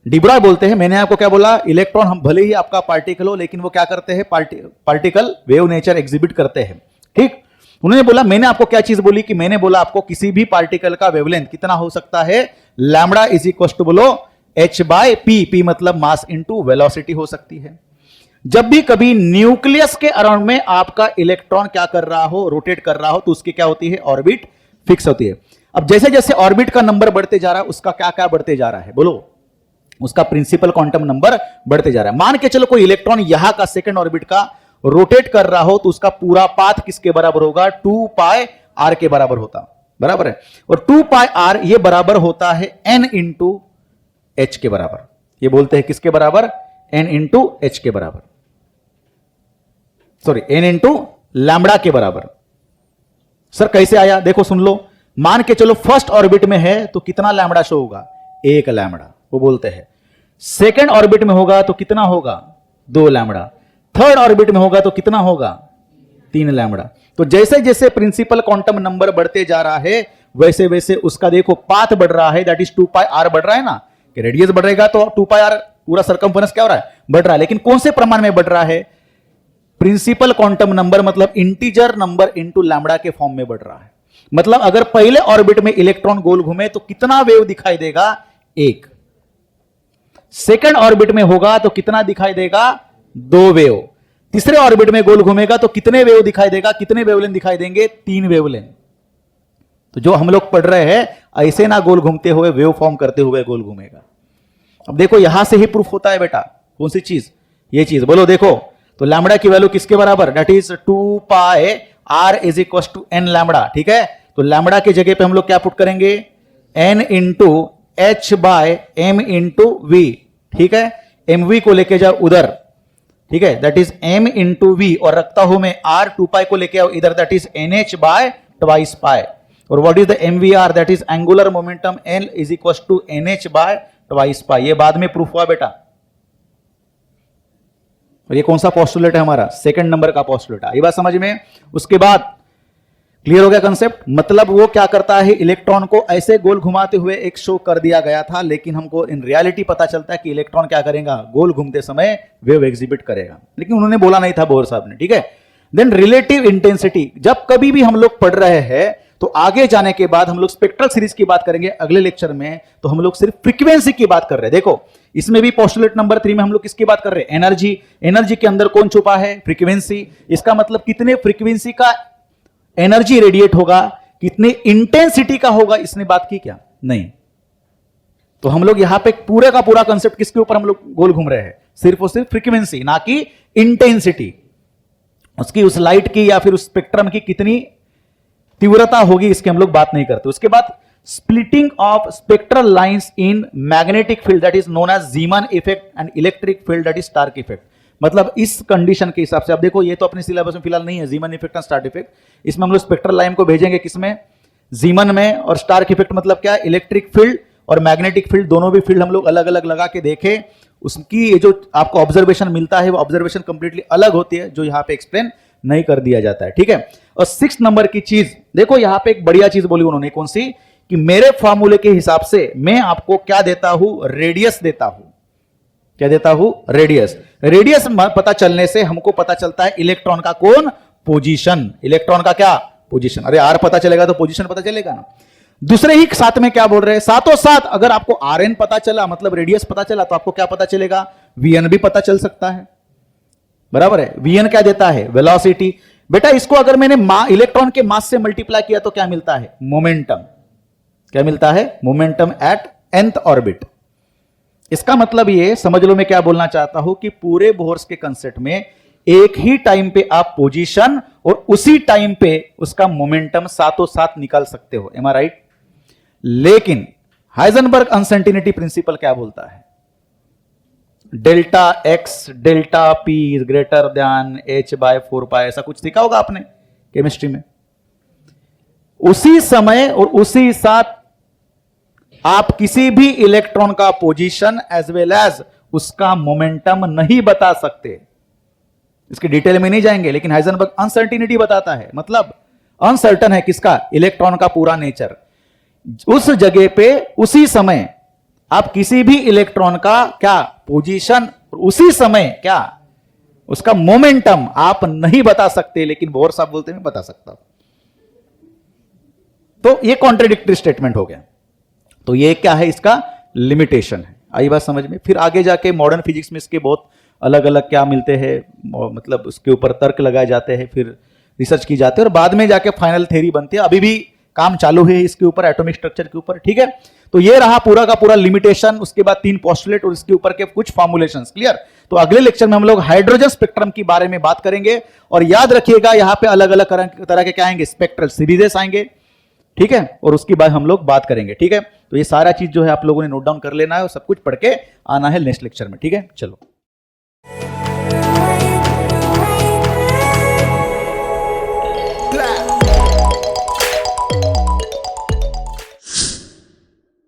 डिब्रॉय बोलते हैं, मैंने आपको क्या बोला, इलेक्ट्रॉन हम भले ही आपका पार्टिकल हो लेकिन वो क्या करते हैं, पार्टिकल वेव नेचर एग्जिबिट करते हैं। ठीक, उन्होंने बोला, मैंने आपको क्या चीज बोली कि मैंने बोला आपको किसी भी पार्टिकल का वेवलेंथ कितना हो सकता है, लैम्बडा इज इक्वल टू बोलो h बाय पी, पी मतलब मास इंटू वेलोसिटी हो सकती है। जब भी कभी न्यूक्लियस के अराउंड में आपका इलेक्ट्रॉन क्या कर रहा हो, रोटेट कर रहा हो, तो उसकी क्या होती है, ऑर्बिट फिक्स होती है। अब जैसे जैसे ऑर्बिट का नंबर बढ़ते जा रहा है, उसका क्या क्या बढ़ते जा रहा है, बोलो, उसका प्रिंसिपल क्वांटम नंबर बढ़ते जा रहा है। मान के चलो कोई इलेक्ट्रॉन यहां का सेकंड ऑर्बिट का रोटेट कर रहा हो, तो उसका पूरा पाथ किसके बराबर होगा, 2 पाई आर के बराबर होता, बराबर है। और 2 पाई आर ये बराबर होता है n इंटू एच के बराबर। ये बोलते हैं किसके बराबर, n इंटू एच के बराबर, सॉरी n इंटू लैम्बडा के बराबर। सर कैसे आया, देखो सुन लो, मान के चलो फर्स्ट ऑर्बिट में है तो कितना लैम्बडा शो होगा, 1 लैम्बडा, वो बोलते हैं। सेकेंड ऑर्बिट में होगा तो कितना होगा, 2 लैम्बडा। थर्ड ऑर्बिट में होगा तो कितना होगा, 3 लैम्बडा। तो जैसे जैसे प्रिंसिपल क्वांटम नंबर बढ़ते जा रहा है, वैसे वैसे उसका देखो पाथ बढ़ रहा है, दैट इज 2 पाई आर बढ़ रहा है ना, कि रेडियस बढ़ेगा तो 2 पाई आर पूरा सरकमफेरेंस क्या हो रहा है, बढ़ रहा है। लेकिन कौन से प्रमाण में बढ़ रहा है, प्रिंसिपल क्वांटम नंबर मतलब इंटीजर नंबर इंटू लैम्बडा के फॉर्म में बढ़ रहा है। मतलब अगर पहले ऑर्बिट में इलेक्ट्रॉन गोल घूमे तो कितना वेव दिखाई देगा, 1। सेकेंड ऑर्बिट में होगा तो कितना दिखाई देगा, 2 वेव। तीसरे ऑर्बिट में गोल घूमेगा तो कितने वेव दिखाई देगा, कितने वेवलेंथ दिखाई देंगे, 3 वेवलेंथ। तो जो हम लोग पढ़ रहे हैं ऐसे ना गोल घूमते हुए, वेव फॉर्म करते हुए गोल घूमेगा। अब देखो यहां से ही प्रूफ होता है बेटा, कौन सी चीज, ये चीज बोलो। देखो तो लैम्बडा की वैल्यू किसके बराबर, that is 2 pi R is equal to N lambda. ठीक है, तो लैम्बडा की जगह पे हम लोग क्या पुट करेंगे, N into H by M into V. ठीक है, एम वी को लेके जाओ उधर, ठीक है, that is M into V, और रखता हूं मैं आर 2 पाई को लेके आओ इधर, that is n h by twice pi. और what is the m v r, that is angular momentum L is equal to n h by twice pi. ये बाद में प्रूफ हुआ बेटा। और ये कौन सा पोस्टुलेट है हमारा, सेकंड नंबर का पोस्टुलेट है। ये बात समझ में, उसके बाद क्लियर हो गया कंसेप्ट। मतलब वो क्या करता है, इलेक्ट्रॉन को ऐसे गोल घुमाते हुए एक शो कर दिया गया था, लेकिन हमको इन रियलिटी पता चलता है कि इलेक्ट्रॉन क्या करेगा, गोल घूमते समय वेव एग्जिबिट करेगा, लेकिन उन्होंने बोला नहीं था बोर साहब ने। ठीक है, देन रिलेटिव इंटेंसिटी, जब कभी भी हम लोग पढ़ रहे हैं तो आगे जाने के बाद हम लोग स्पेक्ट्रल सीरीज की बात करेंगे अगले लेक्चर में, तो हम लोग सिर्फ फ्रीक्वेंसी की बात कर रहे हैं। देखो इसमें भी पोस्टुलेट नंबर 3 में हम लोग किसकी बात कर रहे हैं, एनर्जी। एनर्जी के अंदर कौन छुपा है, फ्रीक्वेंसी। इसका मतलब कितने फ्रीक्वेंसी का एनर्जी रेडिएट होगा, कितने इंटेंसिटी का होगा, इसने बात की क्या, नहीं। तो हम लोग यहां पे पूरे का पूरा कंसेप्ट किसके ऊपर हम लोग गोल घूम रहे हैं, सिर्फ और सिर्फ फ्रीक्वेंसी, ना कि इंटेंसिटी उसकी, उस लाइट की या फिर उस स्पेक्ट्रम की कितनी तीव्रता होगी, इसकी हम लोग बात नहीं करते। उसके बाद splitting of spectral lines in magnetic field, that is known as Zeeman effect, and electric field that is Stark effect. मतलब इस कंडीशन के हिसाब से, अब देखो ये तो अपने सिलेबस में फिलहाल नहीं है, Zeeman effect and Stark effect. इसमें हम लोग स्पेक्ट्रल लाइन को भेजेंगे किसमें, जीमन में। और स्टार्क इफेक्ट मतलब क्या, इलेक्ट्रिक फील्ड और मैग्नेटिक फील्ड, दोनों भी फील्ड हम लोग अलग अलग लगा के देखे, उसकी ये जो आपको ऑब्जर्वेशन मिलता है वो ऑब्जर्वेशन कंप्लीटली अलग होती है, जो यहां पे एक्सप्लेन नहीं कर दिया जाता है। ठीक है, और 6 नंबर की चीज देखो, यहां पे एक बढ़िया चीज बोली उन्होंने, कौन सी, कि मेरे फॉर्मूले के हिसाब से मैं आपको क्या देता हूं, रेडियस देता हूं। क्या देता हूं, रेडियस। रेडियस पता चलने से हमको पता चलता है इलेक्ट्रॉन का कौन, पोजीशन। इलेक्ट्रॉन का क्या, पोजीशन। अरे आर पता चलेगा तो पोजीशन पता चलेगा ना। दूसरे ही साथ में क्या बोल रहे हैं, साथों साथ अगर आपको आर एन पता चला, मतलब रेडियस पता चला, तो आपको क्या पता चलेगा, वी एन भी पता चल सकता है, बराबर है। वी एन क्या देता है, वेलोसिटी। बेटा इसको अगर मैंने इलेक्ट्रॉन के मास से मल्टीप्लाई किया तो क्या मिलता है, मोमेंटम। क्या मिलता है, मोमेंटम एट nth ऑर्बिट। इसका मतलब ये समझ लो मैं क्या बोलना चाहता हूं, कि पूरे बोर्स के कंसेप्ट में एक ही टाइम पे आप पोजीशन और उसी टाइम पे उसका मोमेंटम साथों साथ निकाल सकते हो, एम आई राइट। लेकिन हाइजेनबर्ग अनसर्टेनिटी प्रिंसिपल क्या बोलता है, delta X delta P is greater than H by 4 pi, ऐसा कुछ सीखा होगा आपने केमिस्ट्री में। उसी समय और उसी साथ आप किसी भी इलेक्ट्रॉन का पोजीशन एज वेल एज उसका मोमेंटम नहीं बता सकते। इसकी डिटेल में नहीं जाएंगे, लेकिन हाइजेनबर्ग अनसर्टेनिटी बताता है, मतलब अनसर्टन है किसका, इलेक्ट्रॉन का पूरा नेचर। उस जगह पे उसी समय आप किसी भी इलेक्ट्रॉन का क्या पोजीशन, उसी समय क्या उसका मोमेंटम आप नहीं बता सकते, लेकिन बोहर साहब बोलते मैं बता सकता हूं। तो ये कॉन्ट्रेडिक्टरी स्टेटमेंट हो गया। तो ये क्या है, इसका लिमिटेशन है। आई बात समझ में। फिर आगे जाके मॉडर्न फिजिक्स में इसके बहुत अलग अलग क्या मिलते हैं, मतलब उसके ऊपर तर्क लगाए जाते हैं, फिर रिसर्च की जाती है और बाद में जाके फाइनल थ्योरी बनती है। अभी भी काम चालू है इसके ऊपर, एटॉमिक स्ट्रक्चर के ऊपर। ठीक है, तो ये रहा पूरा का पूरा लिमिटेशन, उसके बाद 3 पोस्टुलेट और इसके ऊपर के कुछ फॉर्मुलेशंस। क्लियर। तो अगले लेक्चर में हम लोग हाइड्रोजन स्पेक्ट्रम के बारे में बात करेंगे और याद रखिएगा यहां पे अलग अलग तरह के क्या आएंगे, स्पेक्ट्रल सीरीजेस आएंगे। ठीक है, और उसके बाद हम लोग बात करेंगे। ठीक है, तो ये सारा चीज जो है आप लोगों ने नोट डाउन कर लेना है और सब कुछ पढ़ के आना है नेक्स्ट लेक्चर में। ठीक है, चलो।